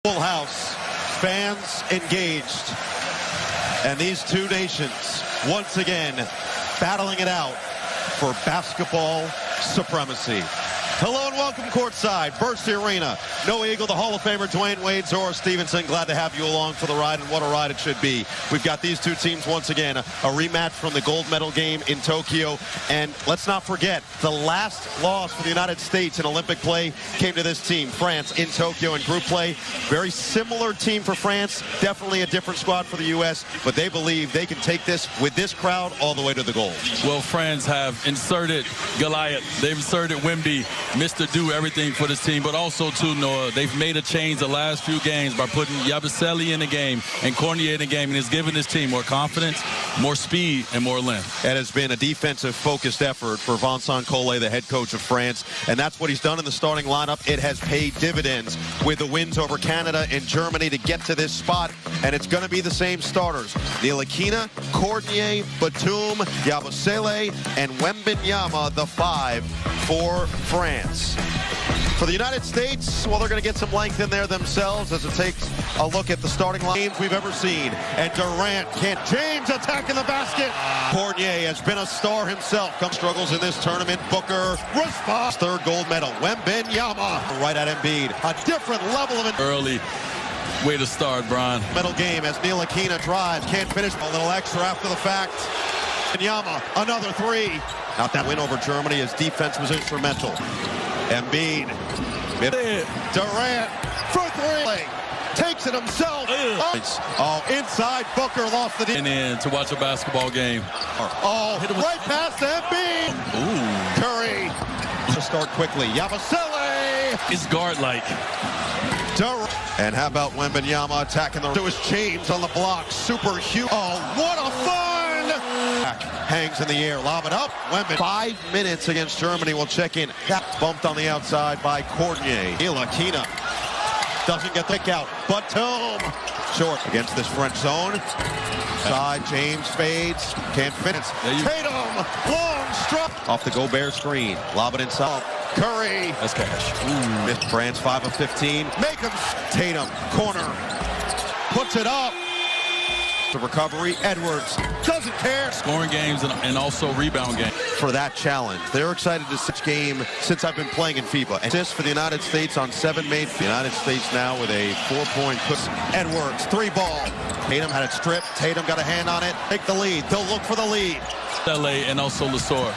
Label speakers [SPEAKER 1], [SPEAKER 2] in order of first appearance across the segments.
[SPEAKER 1] Full house, fans engaged, and these two nations once again battling it out for basketball supremacy. Hello and welcome courtside, Bercy Arena. No Eagle, the Hall of Famer Dwayne Wade, Zora Stevenson. Glad to have you along for the ride, and what a ride it should be. We've got these two teams once again, a rematch from the gold medal game in Tokyo. And let's not forget, the last loss for the United States in Olympic play came to this team, France, in Tokyo in group play. Very similar team for France, definitely a different squad for the U.S., but they believe they can take this with this crowd all the way to the goal.
[SPEAKER 2] Well, France have inserted Goliath. They've inserted Wemby. Mr. Do everything for this team, but also too, Noah, they've made a change the last few games by putting Yabusele in the game and Cornier in the game, and it's given this team more confidence, more speed, and more length.
[SPEAKER 1] It has been a defensive-focused effort for Vincent Collet, the head coach of France, and that's what he's done in the starting lineup. It has paid dividends with the wins over Canada and Germany to get to this spot, and it's going to be the same starters. Ntilikina, Cornier, Batum, Yabusele, and Wembanyama, the five for France. For the United States, well, they're going to get some length in there themselves as it takes a look at the starting games we've ever seen. And Durant can't. James attacking the basket. Cornier has been a star himself. Struggles in this tournament. Booker responds. Third gold medal. Wembanyama right at Embiid. A different level of
[SPEAKER 2] early way to start, Brian.
[SPEAKER 1] Medal game as Ntilikina drives. Can't finish. A little extra after the fact. Wembanyama, another three. Not that win over Germany. His defense was instrumental. Embiid. Durant for three. Takes it himself. Oh, inside. Booker lost the
[SPEAKER 2] and in to watch a basketball game.
[SPEAKER 1] Oh, right past Embiid.
[SPEAKER 2] Ooh.
[SPEAKER 1] Curry. To start quickly. Yabusele.
[SPEAKER 2] It's guard-like.
[SPEAKER 1] Durant. And how about Wembanyama attacking the... It was James on the block. Super huge. Oh, what a fun! Hangs in the air, lob it up. Wemby. 5 minutes against Germany. We'll check in. Bumped on the outside by Cornier. Ntilikina doesn't get the kick out. Batum short against this French zone. Side, James fades. Can't finish. Tatum, long stroke. Off the Gobert screen. Lob it inside. Curry.
[SPEAKER 2] That's cash.
[SPEAKER 1] Missed France 5 of 15. Make him. Tatum, corner. Puts it up. The recovery. Edwards doesn't care.
[SPEAKER 2] Scoring games and also rebound games.
[SPEAKER 1] For that challenge. They're excited to see this game since I've been playing in FIBA. Assist for the United States on 7 made. The United States now with a 4-point push. Edwards, 3-ball. Tatum had it stripped. Tatum got a hand on it. Take the lead. They'll look for the lead.
[SPEAKER 2] LA and also Lesor.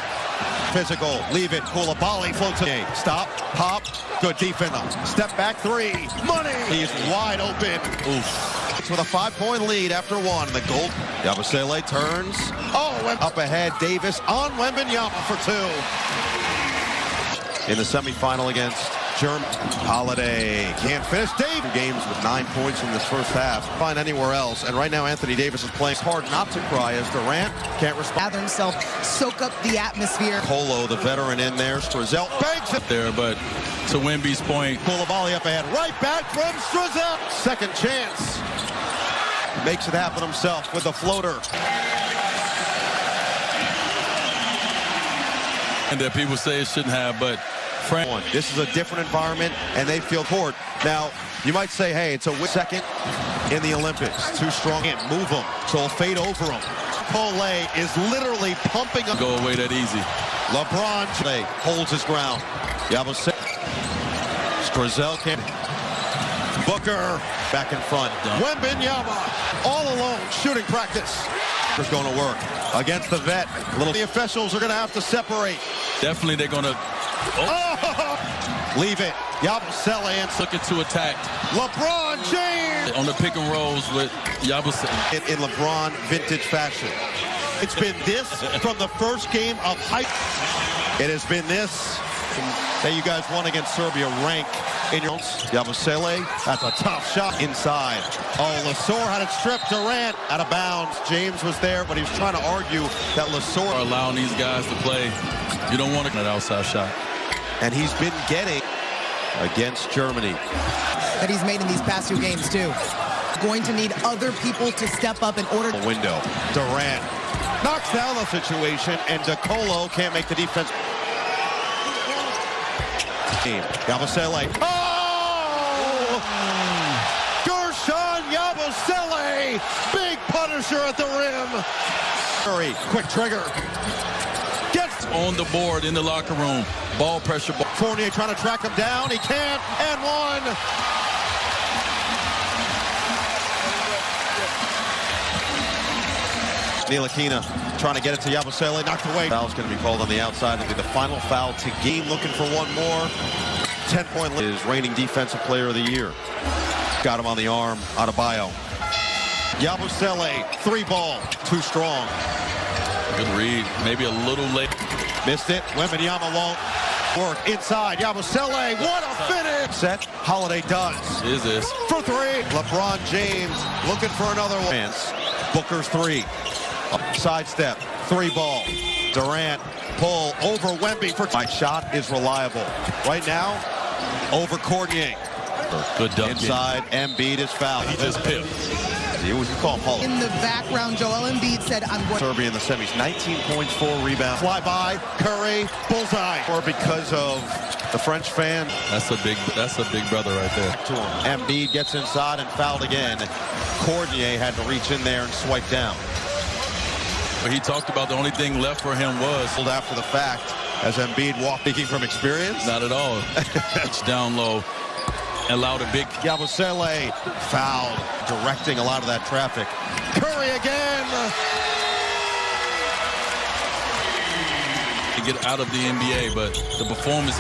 [SPEAKER 1] Physical. Leave it. Koulibaly floats it. Stop. Pop. Good defense. Step back three. Money. He's wide open. Oof. With a 5-point lead after one. The goal. Yabusele turns. Oh, up ahead. Davis on Wembanyama for two. In the semifinal against Germany. Holiday can't finish. Davis games with 9 points in this first half. Find anywhere else. And right now Anthony Davis is playing hard not to cry as Durant can't respond.
[SPEAKER 3] Gather himself, soak up the atmosphere.
[SPEAKER 1] Colo, the veteran, in there. Strazel banks it
[SPEAKER 2] there, but to Wemby's point.
[SPEAKER 1] Koulibaly up ahead. Right back from Strazel. Second chance. Makes it happen himself with the floater.
[SPEAKER 2] And that people say it shouldn't have, but France.
[SPEAKER 1] This is a different environment, and they feel court. Now, you might say, hey, it's a second in the Olympics. Too strong. Can't move them, so he'll fade over him. Collet is literally pumping him.
[SPEAKER 2] Go away that easy.
[SPEAKER 1] LeBron holds his ground. Yabusele. Strazel can't. Booker back in front. Wembanyama all alone shooting practice. Is going to work against the vet. The officials are going to have to separate.
[SPEAKER 2] Definitely they're going to
[SPEAKER 1] leave it. Yabusele and
[SPEAKER 2] looking to attack.
[SPEAKER 1] LeBron James
[SPEAKER 2] on the pick and rolls with Yabusele.
[SPEAKER 1] In LeBron vintage fashion. It's been this from the first game of hype. It has been this that you guys won against Serbia. Rank in your Yabusele. That's a tough shot inside. Oh, Lesor had it stripped. Durant out of bounds. James was there, but he was trying to argue that Lesor
[SPEAKER 2] are allowing these guys to play. You don't want to get an outside shot.
[SPEAKER 1] And he's been getting against Germany.
[SPEAKER 3] That he's made in these past two games too. Going to need other people to step up in order.
[SPEAKER 1] The window. Durant knocks down the situation, and DeColo can't make the defense. Yabusele. Oh! Curry, big punisher at the rim. Curry, quick trigger. Gets
[SPEAKER 2] on the board in the locker room. Ball pressure.
[SPEAKER 1] Fournier trying to track him down. He can't. And one. Ntilikina trying to get it to Yabusele. Knocked away. Foul's going to be called on the outside. It'll be the final foul to game. Looking for one more. 10-point lead. Is reigning defensive player of the year. Got him on the arm. Adebayo. Yabusele. 3-ball. Too strong.
[SPEAKER 2] Good read. Maybe a little late.
[SPEAKER 1] Missed it. Wembanyama won't work. Inside. Yabusele. What a finish. Set. Holiday does.
[SPEAKER 2] Is this?
[SPEAKER 1] For three. LeBron James looking for another one. Booker's three. Sidestep. 3-ball. Durant. Pull over Wemby for. My shot is reliable. Right now, over Cornier.
[SPEAKER 2] Good dunk.
[SPEAKER 1] Inside. Embiid is fouled.
[SPEAKER 2] He just pipped.
[SPEAKER 1] You call him Paul.
[SPEAKER 3] In the background, Joel Embiid said, I'm going.
[SPEAKER 1] Serbia in the semis. 19 points, 4 rebounds. Fly by. Curry. Bullseye. Or because of the French fan.
[SPEAKER 2] That's a big brother right there.
[SPEAKER 1] To him. Embiid gets inside and fouled again. Cornier had to reach in there and swipe down.
[SPEAKER 2] But he talked about the only thing left for him was
[SPEAKER 1] After the fact, as Embiid walked, speaking from experience.
[SPEAKER 2] not at all. It's down low. Allowed a big.
[SPEAKER 1] Yabusele fouled, directing a lot of that traffic. Curry again.
[SPEAKER 2] To get out of the NBA, but the performance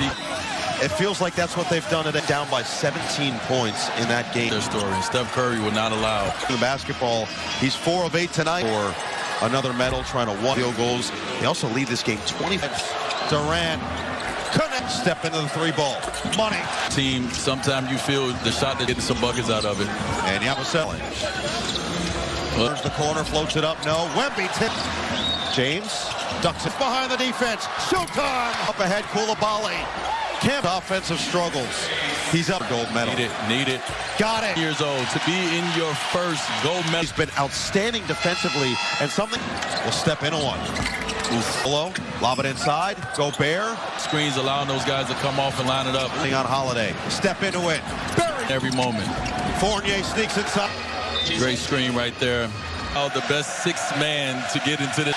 [SPEAKER 1] It feels like that's what they've done. It down by 17 points in that game.
[SPEAKER 2] their story. Steph Curry would not allow.
[SPEAKER 1] The basketball, he's 4 of 8 tonight for another medal, trying to win field goals. They also lead this game 20. Durant couldn't step into the 3-ball. Money.
[SPEAKER 2] Team, sometimes you feel the shot that getting some buckets out of it.
[SPEAKER 1] And Yabusele. Turns the corner, floats it up. No. Wemby tip. James ducks it behind the defense. Showtime. Up ahead, Koulibaly. Camp offensive struggles. He's up. Gold medal.
[SPEAKER 2] Need it.
[SPEAKER 1] Got it.
[SPEAKER 2] Years old to be in your first gold medal.
[SPEAKER 1] He's been outstanding defensively, and something will step into one. Hello, lob it inside. Gobert.
[SPEAKER 2] Screens allowing those guys to come off and line it up.
[SPEAKER 1] On Holiday. Step into it. Barry.
[SPEAKER 2] Every moment.
[SPEAKER 1] Fournier sneaks inside.
[SPEAKER 2] Great screen right there. Oh, the best 6th man to get into the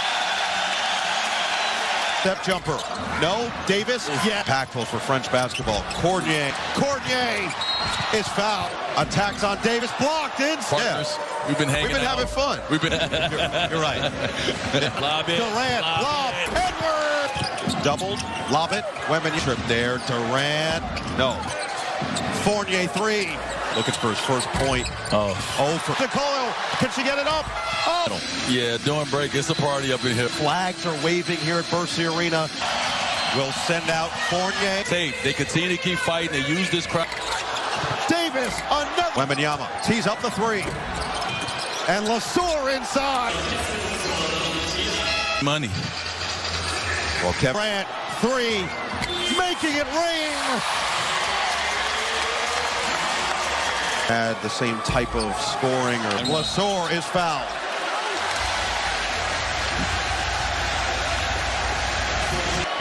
[SPEAKER 1] Step jumper. No. Davis. Yeah. Impactful for French basketball. Cornier is fouled. Attacks on Davis. Blocked in.
[SPEAKER 2] partners. Yeah. We've been
[SPEAKER 1] having fun.
[SPEAKER 2] We've been.
[SPEAKER 1] You're right.
[SPEAKER 2] Lob it.
[SPEAKER 1] Durant. Lob. Edwards. Doubled. Lob it. Wemby trip there. Durant. No. Fournier 3. Looking for his first point.
[SPEAKER 2] Oh.
[SPEAKER 1] For Nicole. Can she get it up? Oh.
[SPEAKER 2] Yeah, during break, it's a party up in here.
[SPEAKER 1] Flags are waving here at Bercy Arena. Will send out Fournier.
[SPEAKER 2] They continue to keep fighting. They use this crowd.
[SPEAKER 1] Davis, another. Wembanyama tees up the 3. And LeSoeur inside.
[SPEAKER 2] Money.
[SPEAKER 1] Well, Kevin Durant 3, making it rain. Had the same type of scoring. And LeSoeur is fouled.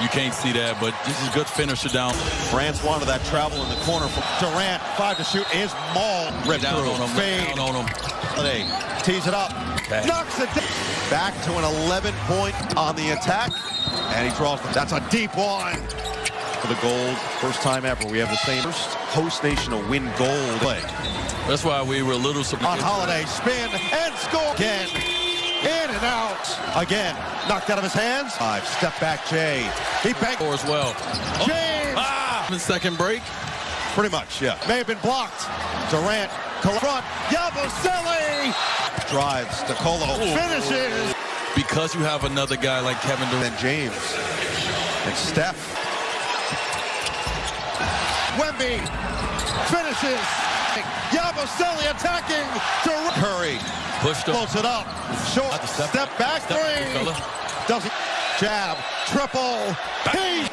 [SPEAKER 2] You can't see that, but this is good finisher down.
[SPEAKER 1] France wanted that travel in the corner. For Durant, 5 to shoot, is mauled. Ripped
[SPEAKER 2] Down
[SPEAKER 1] through.
[SPEAKER 2] on him.
[SPEAKER 1] Fade.
[SPEAKER 2] Down on him.
[SPEAKER 1] Holiday tees it up.
[SPEAKER 2] Okay.
[SPEAKER 1] Knocks it down. Back to an 11-point on the attack. And he draws. That's a deep one. For the gold. First time ever. We have the same first host nation to win gold.
[SPEAKER 2] That's why we were a little surprised.
[SPEAKER 1] On Holiday, spin and score again. In and out. Again. Knocked out of his hands. 5. Step back, Jay. He banked.
[SPEAKER 2] As well.
[SPEAKER 1] James.
[SPEAKER 2] Second break.
[SPEAKER 1] Pretty much, yeah. May have been blocked. Durant. Front. Yabusele. Drives. DeColo. Finishes.
[SPEAKER 2] Because you have another guy like Kevin Durant.
[SPEAKER 1] And James. And Steph. Wemby. Finishes. Yabusele attacking. Durant. Curry.
[SPEAKER 2] Pushed him.
[SPEAKER 1] Close it up. Short. Step back 3. Doesn't. Jab. Triple. Pace.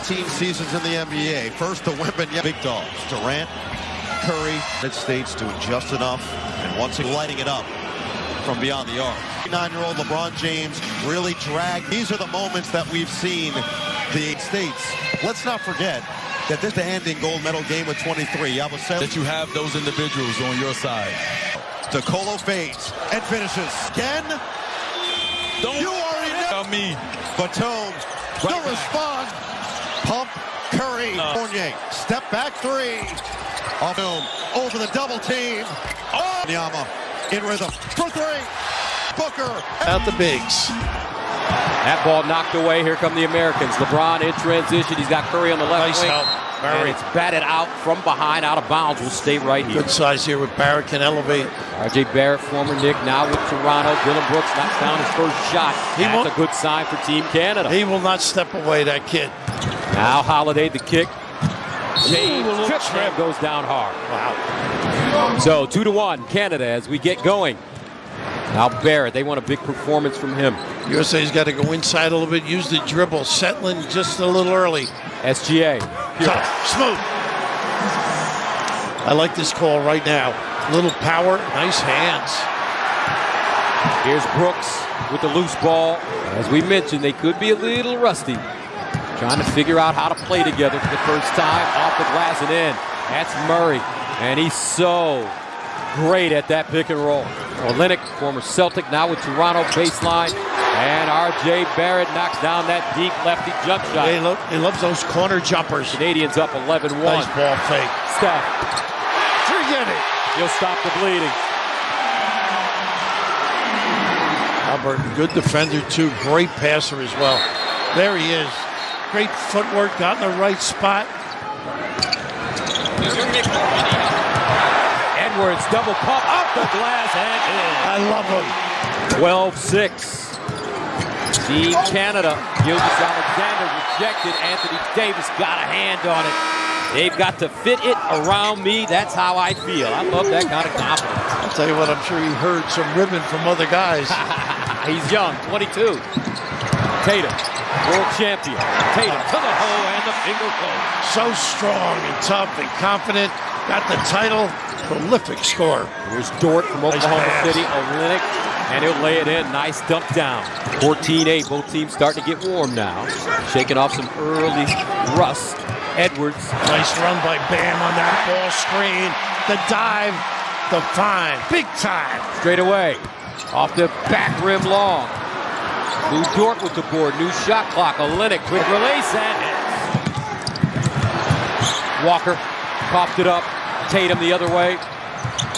[SPEAKER 1] Team seasons in the NBA. First the Wembanyama big dogs. Durant, Curry, United States doing just enough, and once again lighting it up from beyond the arc. 9-year-old LeBron James really dragged. These are the moments that we've seen the States. Let's not forget, that this is the ending gold medal game with 23. Yabusele.
[SPEAKER 2] That you have those individuals on your side.
[SPEAKER 1] DeColo fades and finishes. Again.
[SPEAKER 2] Don't
[SPEAKER 1] You already know.
[SPEAKER 2] me.
[SPEAKER 1] Batum. Still respond. Pump. Curry. Fournier. Step back three. Off him. Over the double team. Oh! Yama in rhythm. For three. Booker.
[SPEAKER 4] Out the bigs. That ball knocked away. Here come the Americans. LeBron in transition. He's got Curry on the left
[SPEAKER 5] Nice
[SPEAKER 4] wing.
[SPEAKER 5] help.
[SPEAKER 4] And it's batted out from behind, out of bounds. Will stay right here.
[SPEAKER 5] Good size here with Barrett, can elevate.
[SPEAKER 4] R.J. Barrett, former Knick, now with Toronto. Dylan Brooks knocks down his first shot. That's a good sign for Team Canada.
[SPEAKER 5] He will not step away, that kid.
[SPEAKER 4] Now Holiday, the kick. James
[SPEAKER 5] Ooh, a little
[SPEAKER 4] trip goes down hard.
[SPEAKER 5] Wow.
[SPEAKER 4] So 2-1 Canada as we get going. Now Barrett, they want a big performance from him.
[SPEAKER 5] USA's got to go inside a little bit, use the dribble, settling just a little early.
[SPEAKER 4] SGA.
[SPEAKER 5] Tough, smooth. I like this call right now. Little power, nice hands.
[SPEAKER 4] Here's Brooks with the loose ball. As we mentioned, they could be a little rusty. Trying to figure out how to play together for the first time. Off the glass and in. That's Murray. And he's so great at that pick and roll. Olynyk, former Celtic, now with Toronto baseline. And R.J. Barrett knocks down that deep lefty jump shot.
[SPEAKER 5] He loves those corner jumpers.
[SPEAKER 4] Canadians up 11-1.
[SPEAKER 5] Nice ball fake.
[SPEAKER 4] Steph.
[SPEAKER 5] Forget it.
[SPEAKER 4] He'll stop the bleeding.
[SPEAKER 5] Albert, good defender too. Great passer as well. There he is. Great footwork, got in the right spot.
[SPEAKER 4] Edwards, double pump, up the glass and in.
[SPEAKER 5] I love him.
[SPEAKER 4] 12-6. Team Canada. Gilgeous Alexander rejected. Anthony Davis got a hand on it. They've got to fit it around me. That's how I feel. I love that kind of confidence.
[SPEAKER 5] I'll tell you what, I'm sure he heard some ribbon from other guys.
[SPEAKER 4] He's young, 22. Tatum, world champion. Tatum to the hole and the finger goal.
[SPEAKER 5] So strong and tough and confident. Got the title. Prolific scorer.
[SPEAKER 4] Here's Dort from Oklahoma
[SPEAKER 5] pass.
[SPEAKER 4] City. Olynyk, and he'll lay it in. Nice dump down. 14-8. Both teams starting to get warm now. Shaking off some early rust. Edwards.
[SPEAKER 5] Nice run by Bam on that ball screen. The dive. The find. Big time.
[SPEAKER 4] Straight away. Off the back rim long. Lou Dort with the board. New shot clock. Olynyk. Quick release and hits. Walker coughed it up. Tatum the other way.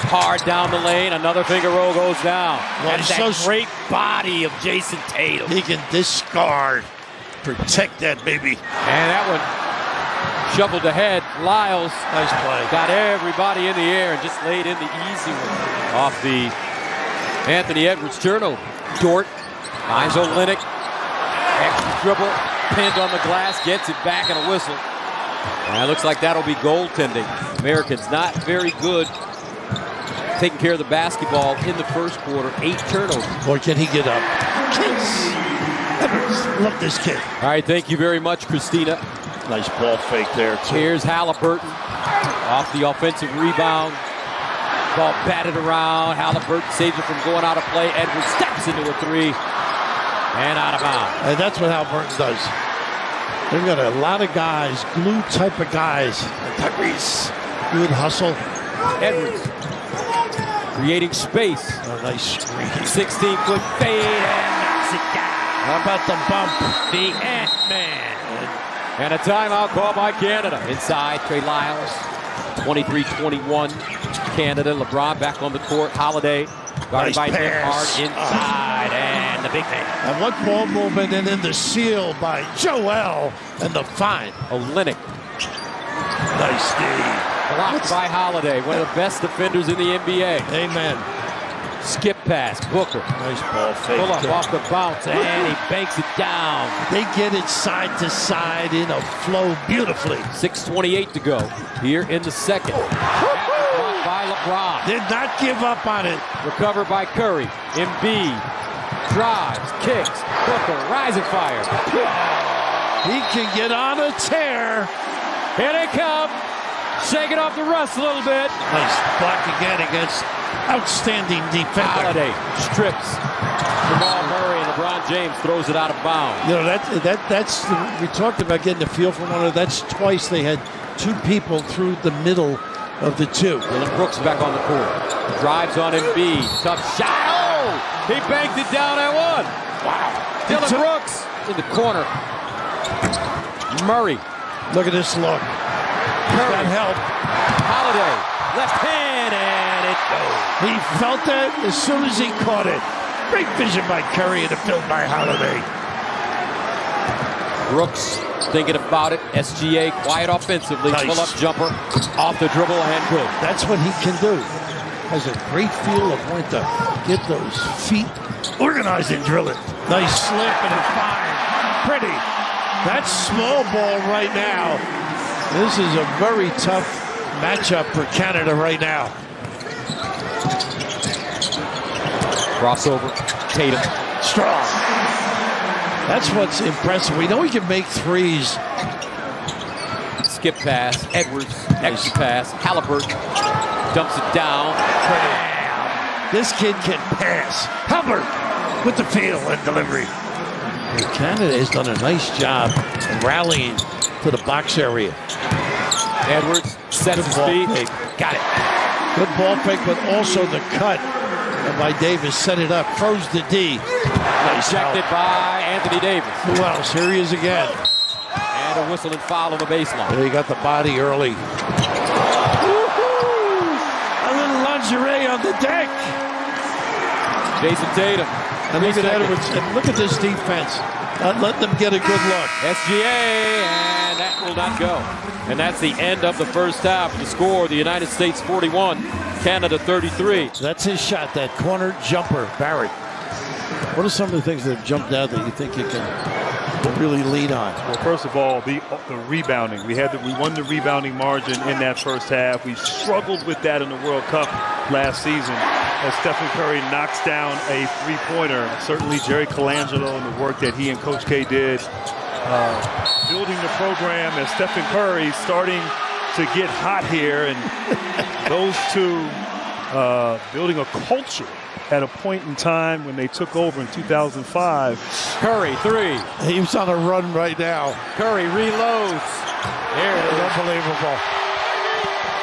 [SPEAKER 4] Hard down the lane. Another finger roll goes down.
[SPEAKER 5] Well,
[SPEAKER 4] That's
[SPEAKER 5] he's
[SPEAKER 4] that
[SPEAKER 5] so
[SPEAKER 4] great body of Jason Tatum.
[SPEAKER 5] He can discard. Protect that baby.
[SPEAKER 4] And that one shuffled ahead. Lyles
[SPEAKER 5] Nice play.
[SPEAKER 4] got everybody in the air and just laid in the easy one off the Anthony Edwards turnover. Dort finds Olynyk. Extra dribble. Pinned on the glass. Gets it back and a whistle. And it looks like that'll be goaltending. Americans not very good taking care of the basketball in the first quarter. 8 turnovers.
[SPEAKER 5] Boy, can he get up. Love this kid.
[SPEAKER 4] All right, thank you very much, Christina.
[SPEAKER 5] Nice ball fake there, too.
[SPEAKER 4] Here's Halliburton off the offensive rebound. Ball batted around. Halliburton saves it from going out of play. Edwards steps into a three and out of bounds.
[SPEAKER 5] And that's what Halliburton does. They've got a lot of guys, glue type of guys. Tyrese, good hustle.
[SPEAKER 4] Edwards creating space.
[SPEAKER 5] A nice screen.
[SPEAKER 4] 16-foot fade and knocks it down.
[SPEAKER 5] How about the bump?
[SPEAKER 4] The Ant-Man. And a timeout call by Canada. Inside, Trey Lyles. 23-21. Canada. LeBron back on the court. Holiday. Guarded by Nick Hard inside. And the big man.
[SPEAKER 5] And what ball movement, and then the seal by Joel. And the find.
[SPEAKER 4] Olynyk.
[SPEAKER 5] Nice D.
[SPEAKER 4] Blocked by Holiday. One of the best defenders in the NBA.
[SPEAKER 5] Amen.
[SPEAKER 4] Skip pass. Booker.
[SPEAKER 5] Nice ball fake.
[SPEAKER 4] Pull up off the bounce. And he banks it down.
[SPEAKER 5] They get it side to side in a flow beautifully.
[SPEAKER 4] 6:28 to go here in the second. Blocked by LeBron.
[SPEAKER 5] Did not give up on it.
[SPEAKER 4] Recovered by Curry. Embiid drives, kicks. Booker, rising fire.
[SPEAKER 5] He can get on a tear.
[SPEAKER 4] Here they come. Shaking off the rust a little bit.
[SPEAKER 5] Nice block again against outstanding defender.
[SPEAKER 4] Holiday strips Jamal Murray, and LeBron James throws it out of bounds.
[SPEAKER 5] You know, that's we talked about getting a feel for one another. That's twice they had two people through the middle of the two.
[SPEAKER 4] Dylan Brooks back on the court. Drives on Embiid. Tough shot. Oh! He banked it down and one. Wow. Dylan Brooks in the corner. Murray.
[SPEAKER 5] Look at this look. That help.
[SPEAKER 4] Holiday. Left hand and it goes.
[SPEAKER 5] He felt that as soon as he caught it. Great vision by Curry and a field by Holiday.
[SPEAKER 4] Brooks thinking about it. SGA quiet offensively.
[SPEAKER 5] Nice.
[SPEAKER 4] Pull-up jumper off the dribble and good.
[SPEAKER 5] That's what he can do. Has a great feel of when to get those feet organized and drill it. Nice slip and a fine. Pretty. That's small ball right now. This is a very tough matchup for Canada right now.
[SPEAKER 4] Crossover. Tatum.
[SPEAKER 5] Strong. That's what's impressive. We know he can make threes.
[SPEAKER 4] Skip pass. Edwards. Extra pass. Halliburton dumps it down.
[SPEAKER 5] This kid can pass. Hubbard with the feel and delivery. And Canada has done a nice job of rallying to the box area.
[SPEAKER 4] Edwards sets his feet. Got it.
[SPEAKER 5] Good ball fake, but also the cut by Davis. Set it up. Froze the D. Nice
[SPEAKER 4] Rejected by Anthony Davis.
[SPEAKER 5] Who else? Here he is again.
[SPEAKER 4] And a whistle and foul on the baseline.
[SPEAKER 5] He got the body early. A little lingerie on the deck.
[SPEAKER 4] Jason Tatum.
[SPEAKER 5] And look at Edwards. And look at this defense. Not letting them get a good look.
[SPEAKER 4] SGA, and that will not go. And that's the end of the first half. The score, the United States 41, Canada 33.
[SPEAKER 5] That's his shot, that corner jumper, Barrett. What are some of the things that have jumped out that you think you can really lead on?
[SPEAKER 6] Well, first of all, the rebounding. We won the rebounding margin in that first half. We struggled with that in the World Cup last season as Stephen Curry knocks down a three-pointer. Certainly Jerry Colangelo and the work that he and Coach K did building the program as Stephen Curry starting to get hot here, and those two building a culture at a point in time when they took over in 2005.
[SPEAKER 4] Curry, three.
[SPEAKER 5] He was on a run right now.
[SPEAKER 4] Curry reloads. There it is.
[SPEAKER 5] Unbelievable.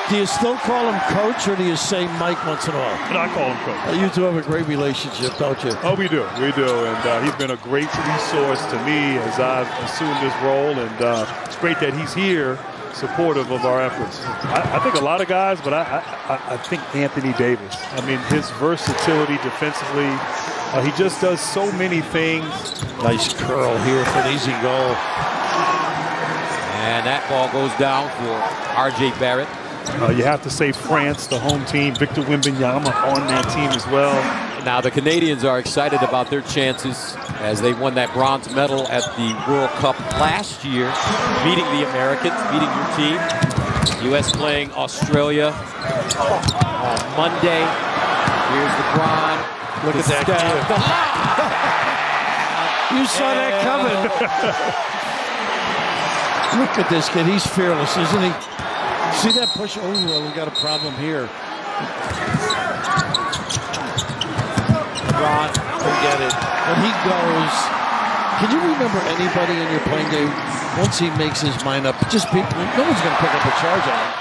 [SPEAKER 5] Do you still call him coach, or do you say Mike once in a while?
[SPEAKER 6] And I call him coach.
[SPEAKER 5] You two have a great relationship, don't you?
[SPEAKER 6] Oh, we do. And he's been a great resource to me as I've assumed this role. And it's great that he's here, supportive of our efforts. I think a lot of guys, but I think Anthony Davis. I mean, his versatility defensively, he just does so many things.
[SPEAKER 5] Nice curl here for an easy goal.
[SPEAKER 4] And that ball goes down for R.J. Barrett.
[SPEAKER 6] You have to say France, the home team, Victor Wembanyama on that team as well.
[SPEAKER 4] Now the Canadians are excited about their chances as they won that bronze medal at the World Cup last year, beating the Americans, beating your team. U.S. playing Australia on Monday. Here's LeBron.
[SPEAKER 5] Look at that kid. You saw that coming. Look at this kid. He's fearless, isn't he? See that push? Oh, well, we got a problem here. Ron, forget it. When he goes, can you remember anybody in your playing day, once he makes his mind up, just no one's going to pick up a charge on him.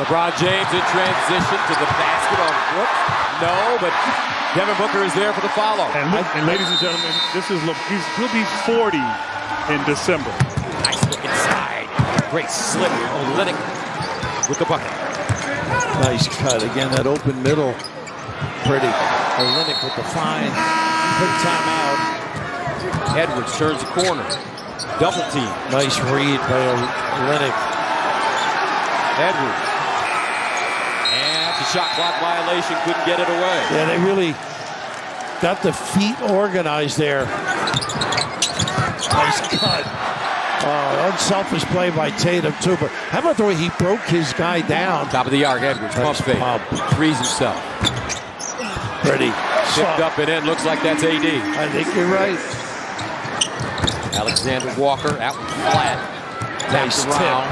[SPEAKER 4] LeBron James in transition to the basket on Brooks. No, but Devin Booker is there for the follow.
[SPEAKER 6] And ladies and gentlemen, he'll be 40 in December.
[SPEAKER 4] Nice look inside. Great slip. Olynyk with the bucket.
[SPEAKER 5] Nice cut. Again, that open middle. Pretty. Olynyk with the fine. Quick timeout.
[SPEAKER 4] Edwards turns the corner. Double team.
[SPEAKER 5] Nice read by Olynyk.
[SPEAKER 4] Edwards. And that's a shot clock violation. Couldn't get it away.
[SPEAKER 5] Yeah, they really got the feet organized there. Nice cut. Unselfish play by Tatum, too. But how about the way he broke his guy down?
[SPEAKER 4] Top of the arc, Edwards. Pump fake. Frees himself.
[SPEAKER 5] Pretty.
[SPEAKER 4] Tipped up and in. Looks like that's AD.
[SPEAKER 5] I think you're right.
[SPEAKER 4] Alexander Walker. That one flat.
[SPEAKER 5] Nice
[SPEAKER 4] around.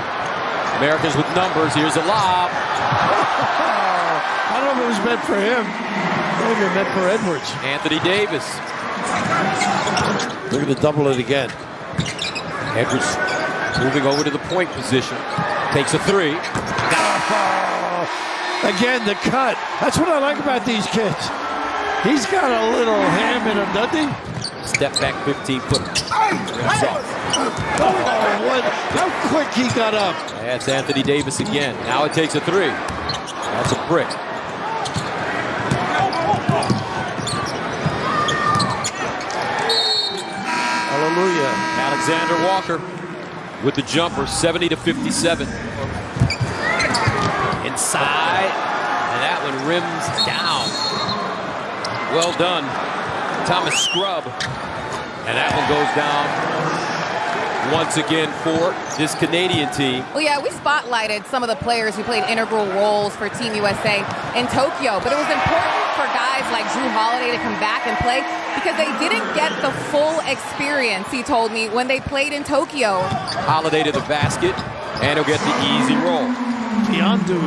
[SPEAKER 4] Americans with numbers. Here's a lob.
[SPEAKER 5] I don't know if it was meant for him. Maybe it meant for Edwards.
[SPEAKER 4] Anthony Davis.
[SPEAKER 5] They're going to double it again.
[SPEAKER 4] Edwards moving over to the point position. Takes a three.
[SPEAKER 5] Again, the cut. That's what I like about these kids. He's got a little ham in him, doesn't he?
[SPEAKER 4] Step back 15-footer.
[SPEAKER 5] Oh, what? How quick he got up.
[SPEAKER 4] That's Anthony Davis again. Now it takes a three. That's a brick.
[SPEAKER 5] Hallelujah.
[SPEAKER 4] Alexander Walker with the jumper, 70-57. Inside, and that one rims down. Well done, Thomas Scrub. And that one goes down once again for this Canadian team.
[SPEAKER 7] Well, yeah, we spotlighted some of the players who played integral roles for Team USA in Tokyo, but it was important for guys like Drew Holiday to come back and play because they didn't get the full experience, he told me, when they played in Tokyo.
[SPEAKER 4] Holiday to the basket, and he'll get the easy roll.
[SPEAKER 5] Beyondu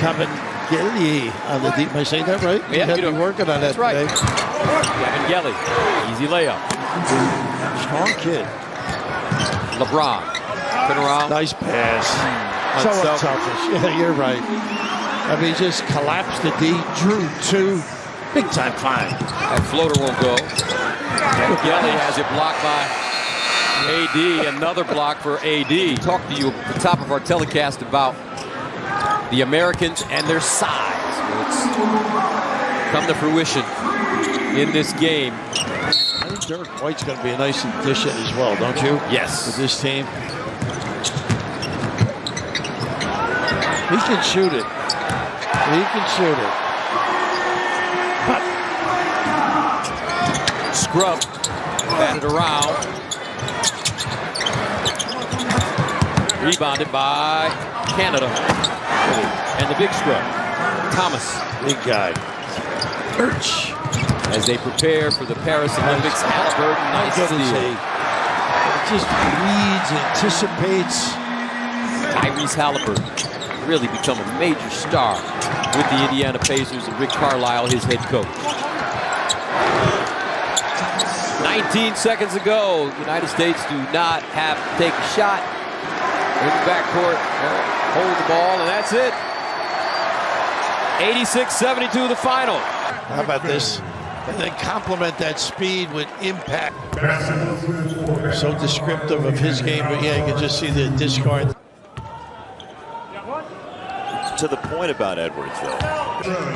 [SPEAKER 5] coming Gelly on the deep. Am I saying that right?
[SPEAKER 4] Yeah,
[SPEAKER 5] you been working on that
[SPEAKER 4] right.
[SPEAKER 5] today.
[SPEAKER 4] Kevin Gelly, easy layup.
[SPEAKER 5] Strong kid.
[SPEAKER 4] LeBron, turn around.
[SPEAKER 5] Nice pass. So unselfish. Yeah, you're right. I mean, just collapsed the D, drew two. Big time fine.
[SPEAKER 4] That floater won't go. Gelly has it blocked by AD. Another block for AD. Talked to you at the top of our telecast about the Americans and their size. It's come to fruition in this game.
[SPEAKER 5] I think Derek White's going to be a nice addition as well, don't you?
[SPEAKER 4] Yes.
[SPEAKER 5] With this team. He can shoot it. He can shoot it.
[SPEAKER 4] Scrub. Batted around. Rebounded by Canada. And the big scrub. Thomas.
[SPEAKER 5] Big guy. Birch.
[SPEAKER 4] As they prepare for the Paris Olympics, Halliburton, nice steal.
[SPEAKER 5] Just reads, anticipates.
[SPEAKER 4] Tyrese Halliburton really become a major star with the Indiana Pacers and Rick Carlisle, his head coach. 19 seconds ago, the United States do not have to take a shot in the backcourt. Hold the ball, and that's it. 86-72 the final.
[SPEAKER 5] How about this? And then complement that speed with impact. So descriptive of his game, but yeah, you can just see the discard.
[SPEAKER 8] To the point about Edwards, though.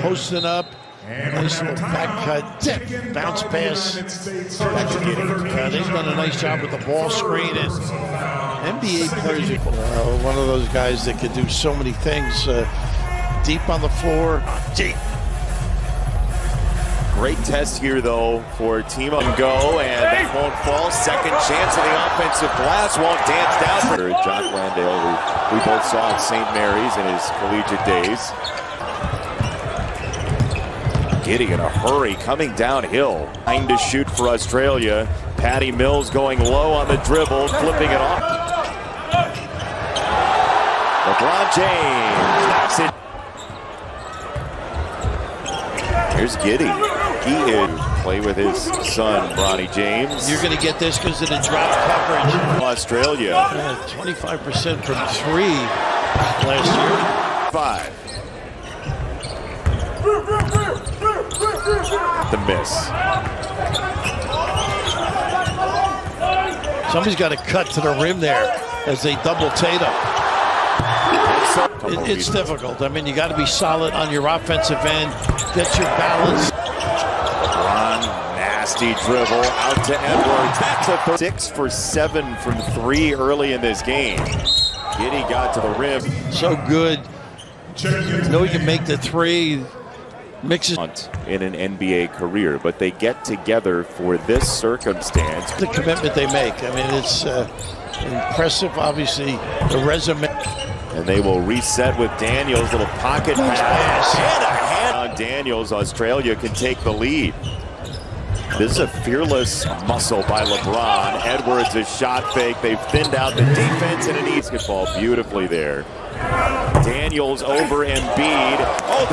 [SPEAKER 5] Posting up, nice little back cut, bounce pass. They've done a nice job with the ball screen, and NBA players are one of those guys that can do so many things. Deep on the floor, deep.
[SPEAKER 8] Great test here, though, for Team on Go, and that won't fall. Second chance of the offensive glass, won't dance down for Jock Landale, who we both saw at St. Mary's in his collegiate days. Giddy in a hurry, coming downhill. Trying to shoot for Australia. Patty Mills going low on the dribble, flipping it off. LeBron James knocks it. Here's Giddy. He is play with his son, Bronny James.
[SPEAKER 5] You're going to get this because of the drop coverage.
[SPEAKER 8] Australia.
[SPEAKER 5] 25% from three last year.
[SPEAKER 8] 5. The miss.
[SPEAKER 5] Somebody's got to cut to the rim there as they double Tatum. It's difficult. I mean, you got to be solid on your offensive end. Get your balance.
[SPEAKER 8] LeBron, nasty dribble out to Edwards. That's a 6 for 7 from 3 early in this game. Giddy got to the rim.
[SPEAKER 5] So good. You know he can make the three. Mixes
[SPEAKER 8] in an NBA career, but they get together for this circumstance.
[SPEAKER 5] The commitment they make. I mean, it's impressive, obviously, the resume.
[SPEAKER 8] And they will reset with Daniels, little pocket pass. And a hand on Daniels. Australia can take the lead. This is a fearless muscle by LeBron. Edwards, a shot fake. They've thinned out the defense and an basketball beautifully there. Daniels over Embiid. Oh,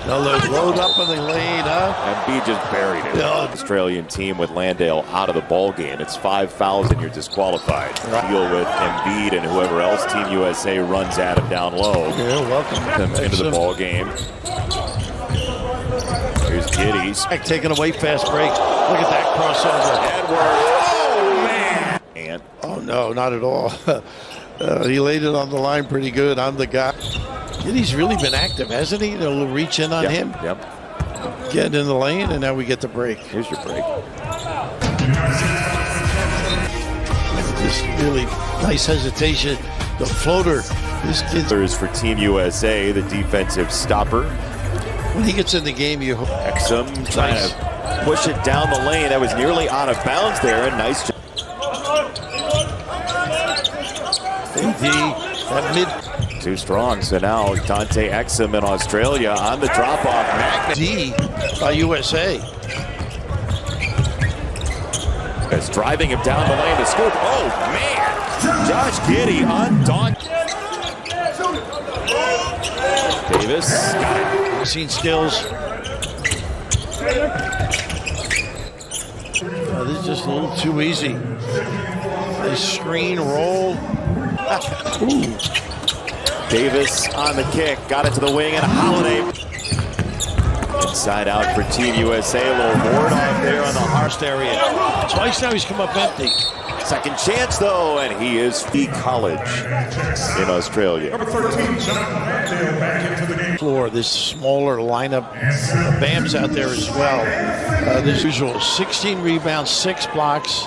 [SPEAKER 5] Load up in the lane, huh?
[SPEAKER 8] Embiid just buried it.
[SPEAKER 5] Yeah.
[SPEAKER 8] Australian team with Landale out of the ball game. It's 5 fouls and you're disqualified.
[SPEAKER 5] Right.
[SPEAKER 8] Deal with Embiid and whoever else Team USA runs at him down low.
[SPEAKER 5] Yeah, welcome.
[SPEAKER 8] Them into the ball game. Here's Giddey.
[SPEAKER 5] Taking away fast break. Look at that crossover.
[SPEAKER 8] Edwards. Oh, man. And
[SPEAKER 5] Oh, no, not at all. He laid it on the line pretty good. I'm the guy. Giddey's really been active, hasn't he? They'll reach in on him.
[SPEAKER 8] Yep.
[SPEAKER 5] Get in the lane, and now we get the break.
[SPEAKER 8] Here's your break.
[SPEAKER 5] Just really nice hesitation. The floater. This kid,
[SPEAKER 8] There's for Team USA, the defensive stopper.
[SPEAKER 5] when he gets in the game, you hope.
[SPEAKER 8] Exum trying to push it down the lane. That was nearly out of bounds there. A nice job.
[SPEAKER 5] That mid
[SPEAKER 8] Too strong. So now Dante Exum in Australia on the drop-off.
[SPEAKER 5] D by USA.
[SPEAKER 8] Is driving him down the lane to scoop. Oh, man. Josh Giddey on Davis. Got it.
[SPEAKER 5] Seen skills. This is just a little too easy. They screen roll. Ooh.
[SPEAKER 8] Davis on the kick. Got it to the wing and Holiday. Inside out for Team USA. A little board off there on the
[SPEAKER 5] First area. Twice now he's come up empty.
[SPEAKER 8] second chance, though, and he is the college in Australia.
[SPEAKER 5] Floor, this smaller lineup. Bam's out there as well. This usual 16 rebounds, 6 blocks,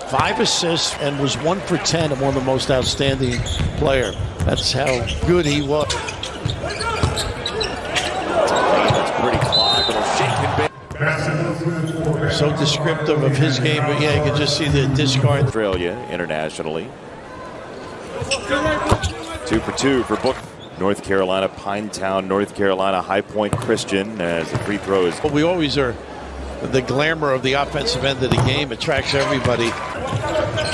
[SPEAKER 5] 5 assists, and was 1 for 10 and one of the most outstanding player. That's how good he was.
[SPEAKER 8] That's pretty clogged. It'll shake and bake.
[SPEAKER 5] So descriptive of his game, but yeah, you can just see the discard.
[SPEAKER 8] Australia internationally. 2 for 2 for Book. North Carolina, Pinetown, North Carolina, High Point Christian as the free throw is.
[SPEAKER 5] We always are the glamour of the offensive end of the game. Attracts everybody.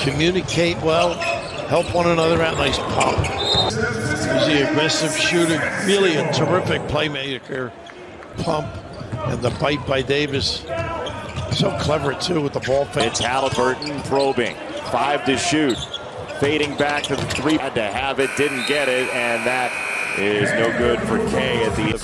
[SPEAKER 5] Communicate well, help one another out. Nice pump. He's the aggressive shooter, really a terrific playmaker. Pump and the bite by Davis. So clever too with the ball fake.
[SPEAKER 8] It's Halliburton probing. 5 to shoot. Fading back to the 3. Had to have it, didn't get it, and that is no good for Kay at the end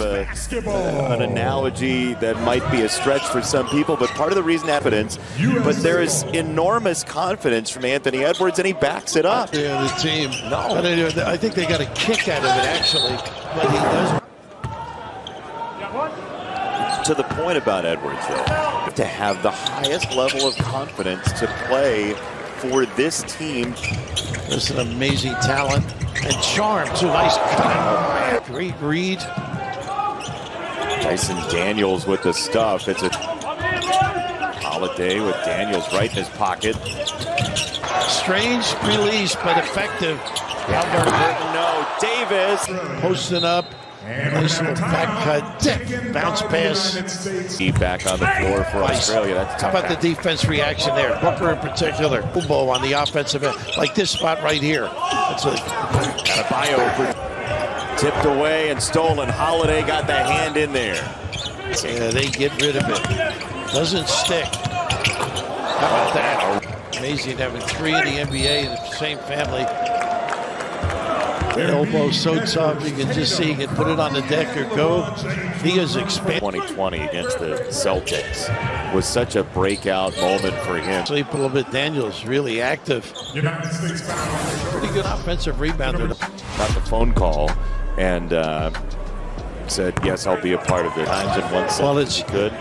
[SPEAKER 8] of an analogy that might be a stretch for some people, but part of the reason evidence, but there is enormous confidence from Anthony Edwards, and he backs it up.
[SPEAKER 5] Yeah, the team. No. I think they got a kick out of it, actually, but he does.
[SPEAKER 8] To the point about Edwards, though, to have the highest level of confidence to play for this team.
[SPEAKER 5] There's an amazing talent and charm, too. Nice cut. Great read.
[SPEAKER 8] Dyson Daniels with the stuff. It's a Holiday with Daniels right in his pocket.
[SPEAKER 5] Strange release, but effective.
[SPEAKER 8] No, Davis.
[SPEAKER 5] Posting up. Nice little back cut. Bounce pass.
[SPEAKER 8] He back on the floor for Australia. That's
[SPEAKER 5] How
[SPEAKER 8] tough.
[SPEAKER 5] about the defense reaction there? Booker in particular. Elbow on the offensive end. Like this spot right here. That's a
[SPEAKER 8] Adebayo tipped away and stolen. Holiday got the hand in there.
[SPEAKER 5] yeah, they get rid of it. Doesn't stick. How about that? Amazing having 3 in the NBA in the same family. The elbow so tough, you can just see he can put it on the deck or go. He is expanded.
[SPEAKER 8] 2020 against the Celtics was such a breakout moment for him.
[SPEAKER 5] Sleep a little bit. Daniels really active. Pretty good offensive rebounder.
[SPEAKER 8] Got the phone call and said, yes, I'll be a part of it. Times in one
[SPEAKER 5] Well,
[SPEAKER 8] sentence.
[SPEAKER 5] it's
[SPEAKER 8] Good.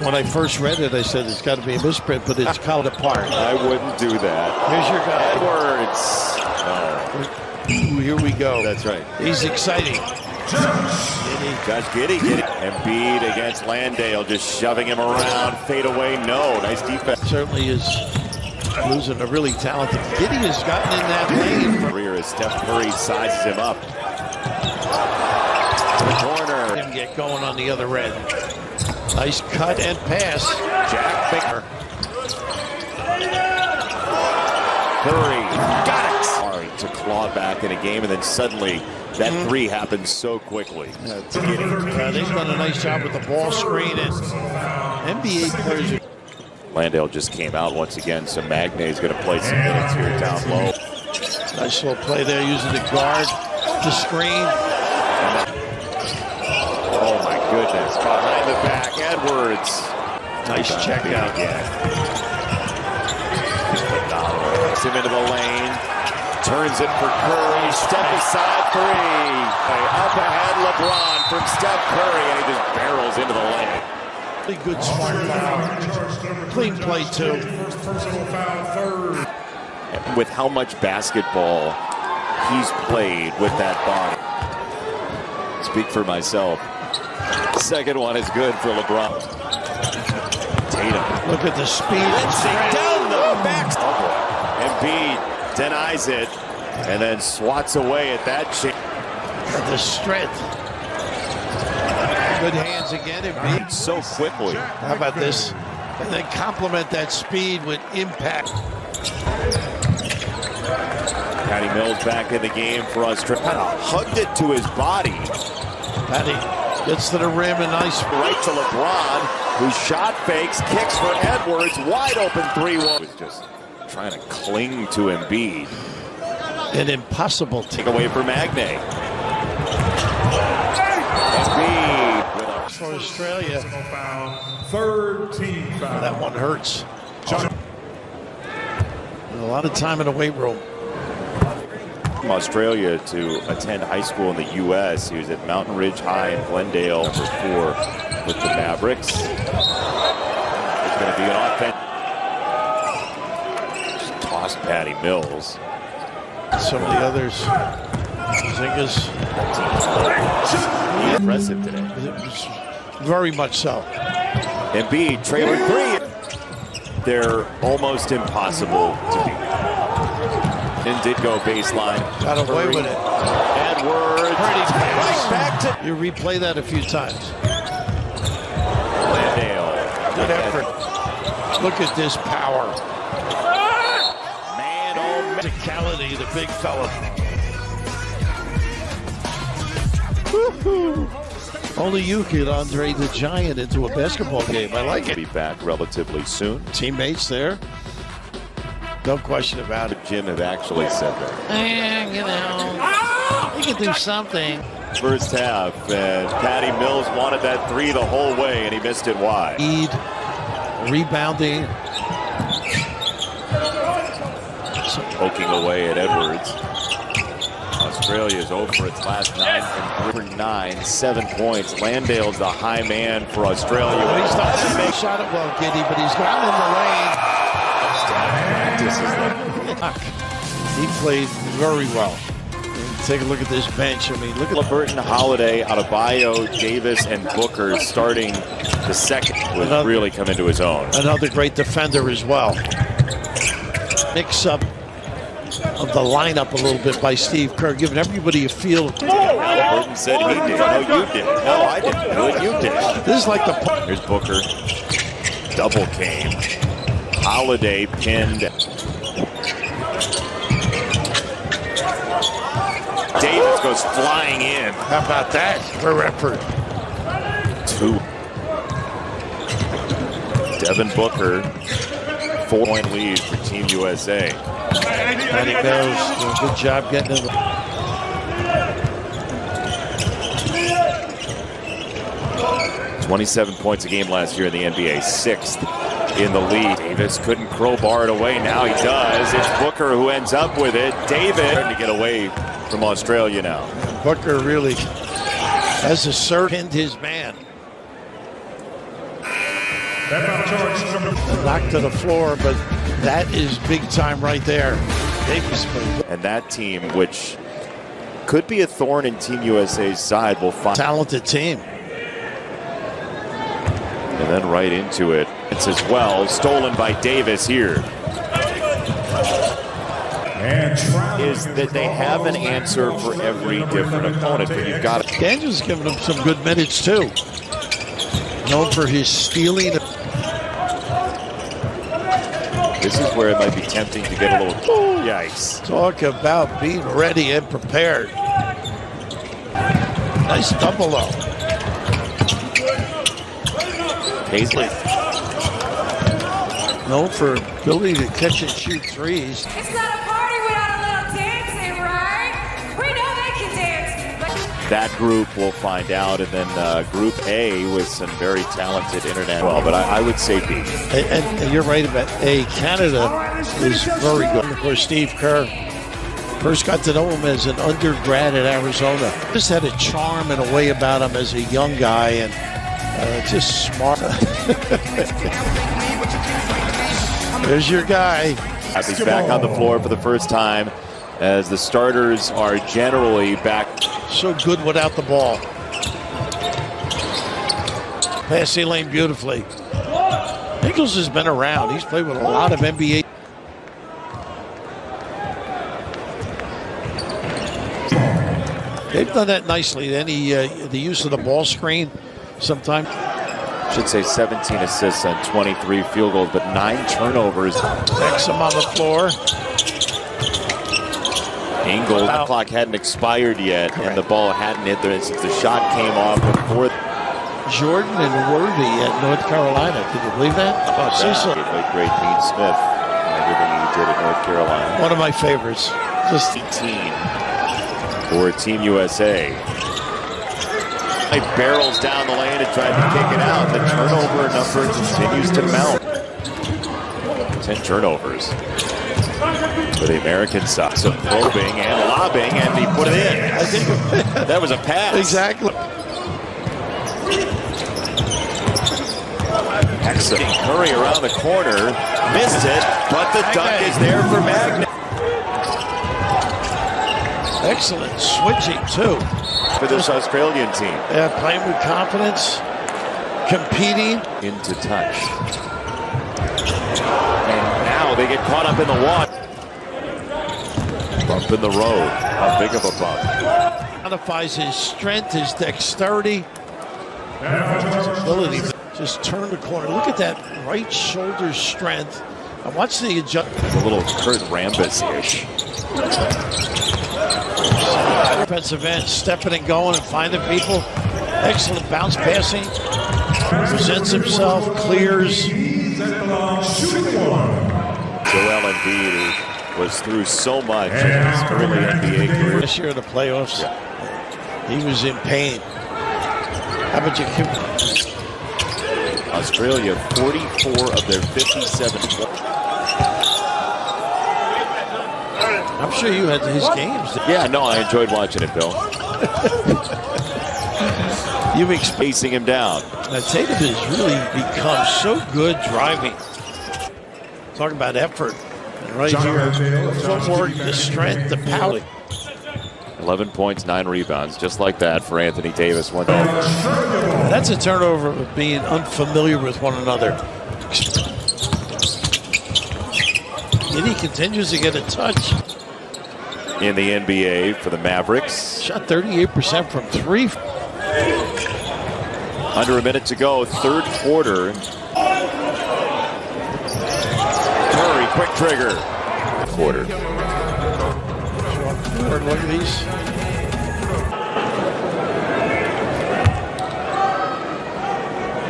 [SPEAKER 5] When I first read it, I said it's got to be a misprint, but it's called apart.
[SPEAKER 8] I wouldn't do that.
[SPEAKER 5] Here's your guy.
[SPEAKER 8] Edwards. No.
[SPEAKER 5] Ooh, here we go.
[SPEAKER 8] That's right.
[SPEAKER 5] He's exciting.
[SPEAKER 8] Josh Giddey. Embiid against Landale, just shoving him around. Fade away. No. Nice defense.
[SPEAKER 5] Certainly is losing a really talented. Giddey has gotten in that lane.
[SPEAKER 8] Career as Steph Curry sizes him up. To the corner.
[SPEAKER 5] Him get going on the other end. Nice cut and pass.
[SPEAKER 8] Jack Baker. Curry got it. Hard to claw back in a game, and then suddenly That three happened so quickly.
[SPEAKER 5] They've done a nice job with the ball screen, and NBA players.
[SPEAKER 8] Landale just came out once again, so Magne is going to play some minutes here down low.
[SPEAKER 5] Nice little play there using the guard to screen.
[SPEAKER 8] Oh my goodness, behind the back, Edwards.
[SPEAKER 5] Nice check out.
[SPEAKER 8] Puts him into the lane, turns it for Curry, step aside three. Up ahead, LeBron from Steph Curry, and he just barrels into the lane.
[SPEAKER 5] Really good smart foul. Clean play too.
[SPEAKER 8] With how much basketball he's played with that body. Speak for myself. Second one is good for LeBron. Tatum.
[SPEAKER 5] Look at the speed.
[SPEAKER 8] Down the back. Oh boy. Embiid denies it and then swats away at that chance.
[SPEAKER 5] The strength. Good hands again. Embiid.
[SPEAKER 8] So quickly.
[SPEAKER 5] How about this? And then complement that speed with impact.
[SPEAKER 8] Patty Mills back in the game for Australia. Kind of hugged it to his body.
[SPEAKER 5] Patty gets to the rim and nice.
[SPEAKER 8] Right to LeBron, who shot fakes, kicks for Edwards. Wide open 3-1. Was just trying to cling to Embiid.
[SPEAKER 5] An impossible
[SPEAKER 8] take away for Magne. Embiid with
[SPEAKER 5] for Australia.
[SPEAKER 9] Third team foul.
[SPEAKER 5] That one hurts. A lot of time in the weight room.
[SPEAKER 8] From Australia to attend high school in the U.S. He was at Mountain Ridge High in Glendale, number 4 with the Mavericks. It's going to be an offense. Just tossed Patty Mills.
[SPEAKER 5] Some of the others. Zingas.
[SPEAKER 8] Impressive today.
[SPEAKER 5] Very much so.
[SPEAKER 8] Embiid, trailer 3. They're almost impossible to beat. And did go baseline.
[SPEAKER 5] Got away with it.
[SPEAKER 8] Edwards.
[SPEAKER 5] Pretty
[SPEAKER 8] right back to.
[SPEAKER 5] You replay that a few times.
[SPEAKER 8] Landale.
[SPEAKER 5] Good effort. Look at this power.
[SPEAKER 8] Man, oh man.
[SPEAKER 5] Physicality, the big fella. Woo-hoo. Only you could Andre the Giant into a basketball game. I like it.
[SPEAKER 8] Be back relatively soon.
[SPEAKER 5] Teammates there. No question about it.
[SPEAKER 8] Jim have actually said that.
[SPEAKER 5] You know, you can do something.
[SPEAKER 8] First half, and Patty Mills wanted that 3 the whole way, and he missed it wide.
[SPEAKER 5] Rebounding.
[SPEAKER 8] Poking away at Edwards. Australia's over its last 9 from 9, 7 points. Landale's the high man for Australia.
[SPEAKER 5] He's not to make shot it well, Giddy, but he's got in the lane. He played very well. Take a look at this bench. I mean, look at
[SPEAKER 8] LeBurton, Holiday, Adebayo, Davis, and Booker starting the second would really come into his own.
[SPEAKER 5] Another great defender as well. Mix up of the lineup a little bit by Steve Kerr, giving everybody a feel.
[SPEAKER 8] LeBurton said he did. No, you did. No, I didn't do it. You did.
[SPEAKER 5] This is like the.
[SPEAKER 8] Here's Booker. Double came. Holiday pinned. Davis goes flying in.
[SPEAKER 5] How about that for effort?
[SPEAKER 8] 2. Devin Booker, 4-point lead for Team USA.
[SPEAKER 5] Patty Mills doing a good job getting in.
[SPEAKER 8] 27 points a game last year in the NBA, 6th in the league. Davis couldn't crowbar it away. Now he does. It's Booker who ends up with it. Davis trying to get away from Australia now.
[SPEAKER 5] Booker really has asserted his man. Knocked to the floor, but that is big time right there. Davis played.
[SPEAKER 8] And that team, which could be a thorn in Team USA's side, will find
[SPEAKER 5] talented team.
[SPEAKER 8] And then right into it. It's as well stolen by Davis here. Is that they have an answer for every different opponent, but you've got to.
[SPEAKER 5] Daniels giving him some good minutes too. Known for his stealing.
[SPEAKER 8] This is where it might be tempting to get a little. Yikes.
[SPEAKER 5] Talk about being ready and prepared. Nice double low.
[SPEAKER 8] Paisley.
[SPEAKER 5] Known for ability to catch and shoot threes.
[SPEAKER 10] It's not a party without a little dancing, right? We know they can dance.
[SPEAKER 8] That group we'll find out, and then Group A with some very talented internet. Well, but I would say B.
[SPEAKER 5] And you're right about A. Canada is very good. Of course, Steve Kerr. First got to know him as an undergrad at Arizona. Just had a charm and a way about him as a young guy, and just smart. There's your guy.
[SPEAKER 8] He's back on the floor for the first time, as the starters are generally back.
[SPEAKER 5] So good without the ball. Pass the lane beautifully. Nichols has been around. He's played with a lot of NBA. They've done that nicely. The use of the ball screen sometimes.
[SPEAKER 8] Should say 17 assists on 23 field goals, but 9 turnovers.
[SPEAKER 5] Exum on the floor.
[SPEAKER 8] Ingles. The clock hadn't expired yet, and the ball hadn't hit there since the shot came off before.
[SPEAKER 5] Jordan and Worthy at North Carolina. Can you believe that?
[SPEAKER 8] How about that? Great Dean Smith and everything he did at North Carolina.
[SPEAKER 5] One of my favorites. Just
[SPEAKER 8] 18 for Team USA. He barrels down the lane and tried to kick it out. The turnover number continues to mount. 10 turnovers for the American side. So probing and lobbing, and he put it in.
[SPEAKER 5] I think
[SPEAKER 8] that was a pass.
[SPEAKER 5] Exactly.
[SPEAKER 8] Excellent. Curry around the corner, missed it, but the dunk is there for Magnet.
[SPEAKER 5] Excellent switching too.
[SPEAKER 8] For this Australian team.
[SPEAKER 5] Yeah, playing with confidence, competing.
[SPEAKER 8] Into touch. And now they get caught up in the water. Bump in the road. How big of a bump?
[SPEAKER 5] Modifies his strength, his dexterity, his ability to just turn the corner. Look at that right shoulder strength. And watch the adjustment.
[SPEAKER 8] A little Kurt Rambis-ish.
[SPEAKER 5] Defensive end, stepping and going and finding people. Excellent bounce passing. Presents himself, clears.
[SPEAKER 8] Joel Embiid, who was through so much in his early NBA career.
[SPEAKER 5] This year in the playoffs, he was in pain. How about you?
[SPEAKER 8] Australia, 44 of their 57 points.
[SPEAKER 5] I'm sure you had his games.
[SPEAKER 8] Yeah, no, I enjoyed watching it, Bill.
[SPEAKER 5] You
[SPEAKER 8] spacing him down.
[SPEAKER 5] Tatum has really become so good driving. Talking about effort. And right here, the footwork, the strength, the power.
[SPEAKER 8] 11 points, 9 rebounds, just like that for Anthony Davis.
[SPEAKER 5] That's a turnover of being unfamiliar with one another. And he continues to get a touch.
[SPEAKER 8] In the NBA for the Mavericks.
[SPEAKER 5] Shot 38% from 3.
[SPEAKER 8] Under a minute to go, third quarter. Curry, quick trigger. Quarter.
[SPEAKER 5] Look at these.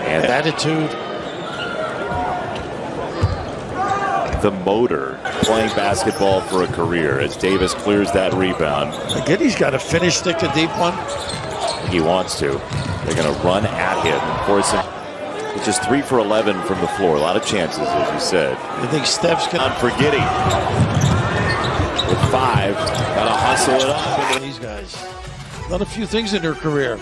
[SPEAKER 8] And
[SPEAKER 5] attitude.
[SPEAKER 8] The motor playing basketball for a career as Davis clears that rebound.
[SPEAKER 5] Again, he's got to finish, stick a deep one.
[SPEAKER 8] He wants to. They're going to run at him and force him. It's just 3 for 11 from the floor. A lot of chances, as you said.
[SPEAKER 5] You think Steph's going
[SPEAKER 8] to... for Giddey. With 5. Got to hustle it up.
[SPEAKER 5] These guys done a few things in their career.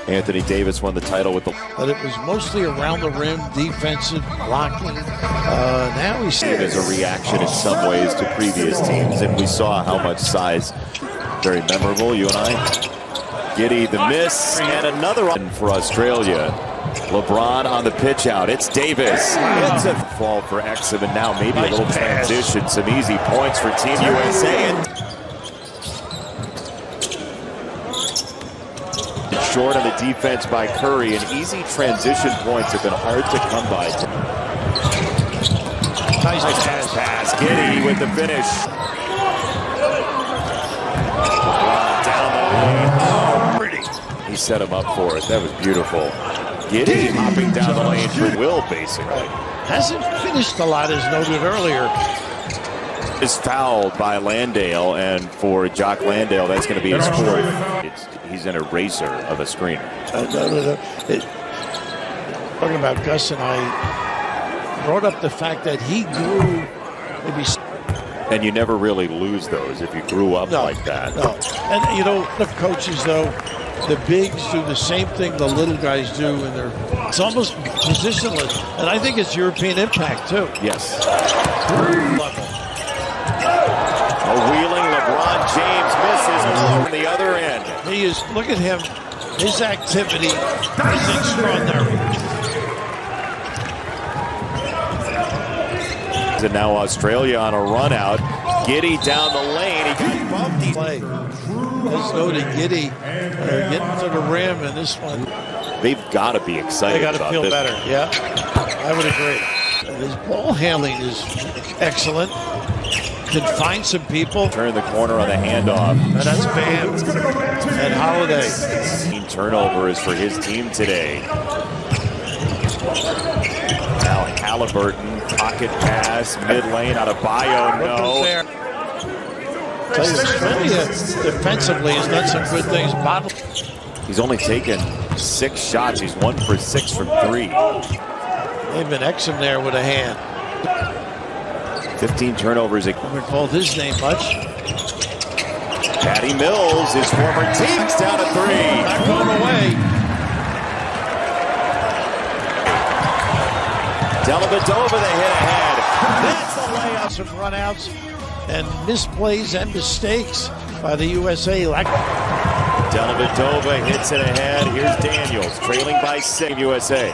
[SPEAKER 8] Anthony Davis won the title with the...
[SPEAKER 5] But it was mostly around the rim, defensive, blocking. Now he's...
[SPEAKER 8] It is a reaction in some ways to previous teams, and we saw how much size. Very memorable, you and I. Giddey, the miss, and another one for Australia. LeBron on the pitch out. It's Davis. It's a fall for Exum, and now maybe a little transition. Some easy points for Team USA. Short on the defense by Curry, and easy transition points have been hard to come by. Nice pass. Giddey with the finish. Down the lane.
[SPEAKER 5] Pretty.
[SPEAKER 8] He set him up for it. That was beautiful. Giddy hopping down the lane for Will, basically.
[SPEAKER 5] Hasn't finished a lot, as noted earlier.
[SPEAKER 8] Is fouled by Landale, and for Jock Landale, that's going to be his fourth. He's an eraser of a screener.
[SPEAKER 5] Talking about Gus and I brought up the fact that he grew maybe.
[SPEAKER 8] And you never really lose those if you grew up like that.
[SPEAKER 5] No. And, you know, the coaches, though, the bigs do the same thing the little guys do, and it's almost positionless. And I think it's European impact, too.
[SPEAKER 8] Yes. A wheeling LeBron James misses on the other end.
[SPEAKER 5] He is, look at him. His activity is extraordinary.
[SPEAKER 8] And now Australia on a run out. Giddy down the lane. He got bumped.
[SPEAKER 5] Play. Let's go to Giddy. Getting to the rim in this one.
[SPEAKER 8] They've got to be excited.
[SPEAKER 5] They got to feel
[SPEAKER 8] this.
[SPEAKER 5] better. Yeah, I would agree. His ball handling is excellent. Can find some people.
[SPEAKER 8] Turn the corner on the handoff.
[SPEAKER 5] And that's Bam and Holiday.
[SPEAKER 8] Turnovers for his team today. Now Halliburton, pocket pass, mid lane out of Bio. No.
[SPEAKER 5] Tell you, Australia defensively has done some good things.
[SPEAKER 8] He's only taken 6 shots. He's 1 for 6 from 3.
[SPEAKER 5] They've been X'ing there with a hand.
[SPEAKER 8] 15 turnovers.
[SPEAKER 5] I haven't called his name much.
[SPEAKER 8] Patty Mills, his former team's down to 3.
[SPEAKER 5] Not going away.
[SPEAKER 8] Dellavedova, the hit ahead.
[SPEAKER 5] That's the layups and runouts and misplays and mistakes by the USA.
[SPEAKER 8] Dellavedova hits it ahead. Here's Daniels, trailing by 6. USA.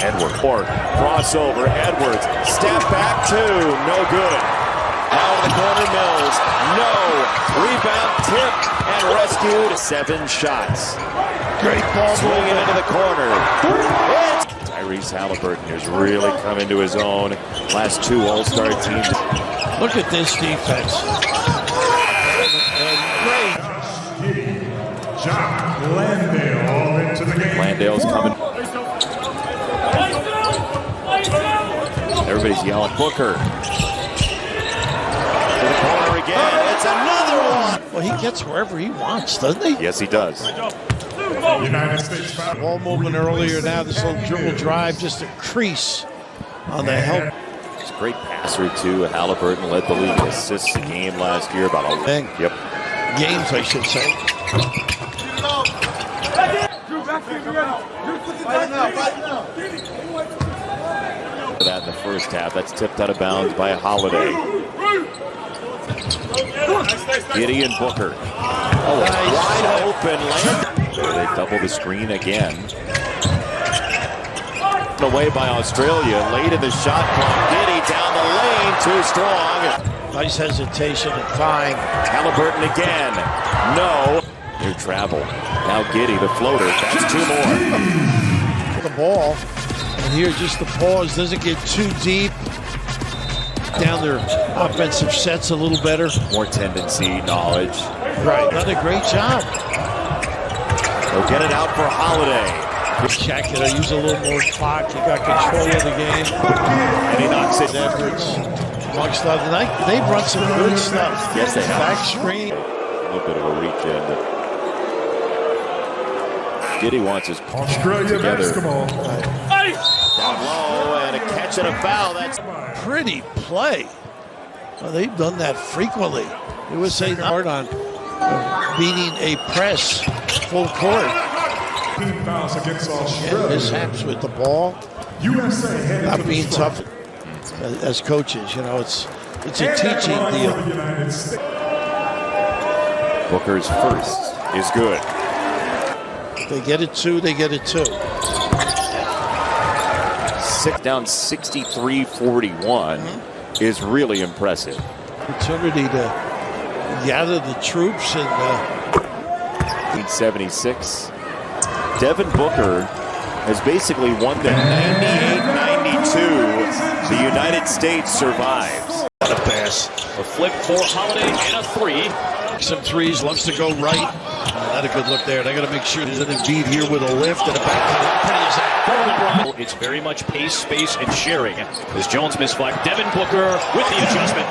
[SPEAKER 8] Edwards, crossover, Edwards, step back 2, no good. Out of the corner, Mills, no. Rebound, tip, and rescued. 7 shots.
[SPEAKER 5] Great ball.
[SPEAKER 8] Swinging into the corner. Tyrese Halliburton has really come into his own. Last 2 All-Star teams.
[SPEAKER 5] Look at this defense.
[SPEAKER 9] Giddy, Jock Landale all into the game.
[SPEAKER 8] Landale's coming. Everybody's yelling, Booker. To the corner again. It's another one.
[SPEAKER 5] Well, he gets wherever he wants, doesn't he?
[SPEAKER 8] Yes, he does.
[SPEAKER 9] United States foul.
[SPEAKER 5] Ball movement earlier. Now this little dribble drive, just a crease on the help.
[SPEAKER 8] He's a great passer, too. Halliburton led the league in assists a game last year. About a
[SPEAKER 5] thing.
[SPEAKER 8] Yep.
[SPEAKER 5] Games, I should say.
[SPEAKER 8] That in the first half. That's tipped out of bounds by Holiday. Giddy and Booker. Oh, wide open land. They double the screen again. Away by Australia. Late in the shot clock. Giddy down the lane. Too strong.
[SPEAKER 5] Nice hesitation and fine.
[SPEAKER 8] Halliburton again. No. Near travel. Now Giddy, the floater. That's 2 more.
[SPEAKER 5] The ball. And here, just the pause. Doesn't get too deep. Down their offensive sets a little better.
[SPEAKER 8] More tendency, knowledge.
[SPEAKER 5] Right. Done a great job.
[SPEAKER 8] They'll get it out for Holiday.
[SPEAKER 5] Check it. I use a little more clock. He got control of the game.
[SPEAKER 8] And he knocks it.
[SPEAKER 5] Edwards. Amongst other. They've run some good stuff.
[SPEAKER 8] Yes, they have.
[SPEAKER 5] Back screen.
[SPEAKER 8] A little bit of a reach in. Giddy wants his
[SPEAKER 9] Australia
[SPEAKER 8] together.
[SPEAKER 9] basketball.
[SPEAKER 8] Down low and a catch and a foul. That's
[SPEAKER 5] Pretty play. Well, they've done that frequently. USA hard on beating a press full court.
[SPEAKER 9] Team fouls against
[SPEAKER 5] And
[SPEAKER 9] Australia.
[SPEAKER 5] mishaps with the ball.
[SPEAKER 9] USA headed to
[SPEAKER 5] Not
[SPEAKER 9] the
[SPEAKER 5] being
[SPEAKER 9] stripe.
[SPEAKER 5] tough as coaches. You know, it's a teaching deal.
[SPEAKER 9] United States.
[SPEAKER 8] Booker's first is good.
[SPEAKER 5] They get it 2, they get it 2.
[SPEAKER 8] 6 down 63-41 is really impressive.
[SPEAKER 5] Opportunity to gather the troops and
[SPEAKER 8] 1976. Devin Booker has basically won the 98-92. The United States survives.
[SPEAKER 5] not a bad pass.
[SPEAKER 11] A flip for Holiday and a three.
[SPEAKER 5] Some threes, loves to go right. Not a good look there. They got to make sure there's an Embiid here with a lift and a back. Pretty as that.
[SPEAKER 11] For LeBron, it's very much pace, space, and sharing. As Jones misfired, Devin Booker with the adjustment.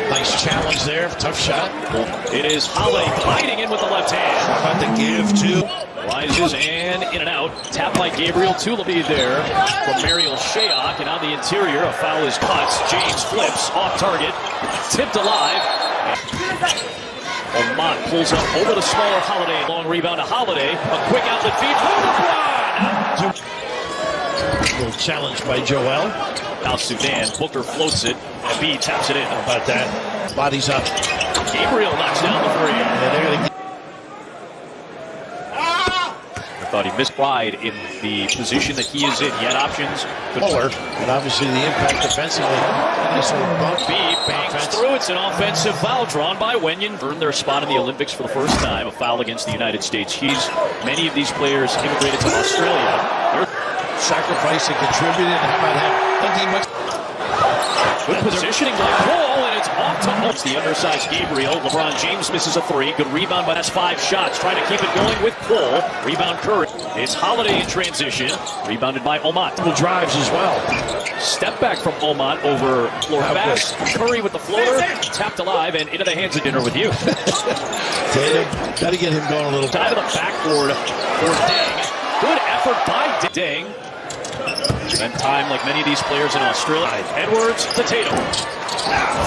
[SPEAKER 5] Nice challenge there. Tough shot.
[SPEAKER 11] It is Holiday gliding in with the left hand.
[SPEAKER 5] How about the give, too?
[SPEAKER 11] Rises and in and out. Tap by Gabriel to Levied there from Mariel Shayok. And on the interior, a foul is cut. James flips off target. Tipped alive. Omot pulls up over the smaller Holiday. Long rebound to Holiday. A quick outlet feed for LeBron.
[SPEAKER 5] Little challenge by Joel.
[SPEAKER 11] Now Sudan. Booker floats it. Embiid taps it in.
[SPEAKER 5] How about that? Bodies up.
[SPEAKER 11] Gabriel knocks down the three.
[SPEAKER 5] Yeah, they're going to
[SPEAKER 11] Thought he missed pride in the position that he is in. He had options.
[SPEAKER 5] Fuller, and obviously the impact defensively. Nice little bump.
[SPEAKER 11] B bangs through. It's an offensive foul drawn by Wenyen. Earned their spot in the Olympics for the first time. A foul against the United States. Many of these players immigrated to Australia.
[SPEAKER 5] Sacrifice and contributed. How about him?
[SPEAKER 11] Good positioning by Cole, and it's off to Oaks. The undersized Gabriel. LeBron James misses a three. Good rebound, but that's 5 shots. Trying to keep it going with Cole. Rebound Curry. It's Holiday in transition. Rebounded by Omot.
[SPEAKER 5] Double drives as well.
[SPEAKER 11] Step back from Omot over floor pass. Curry with the floater. Tapped alive and into the hands of dinner with you.
[SPEAKER 5] Tatum, got to get him going a little.
[SPEAKER 11] Dive to the backboard for Deng. Good effort by Deng. Spent time like many of these players in Australia. Edwards to Tatum.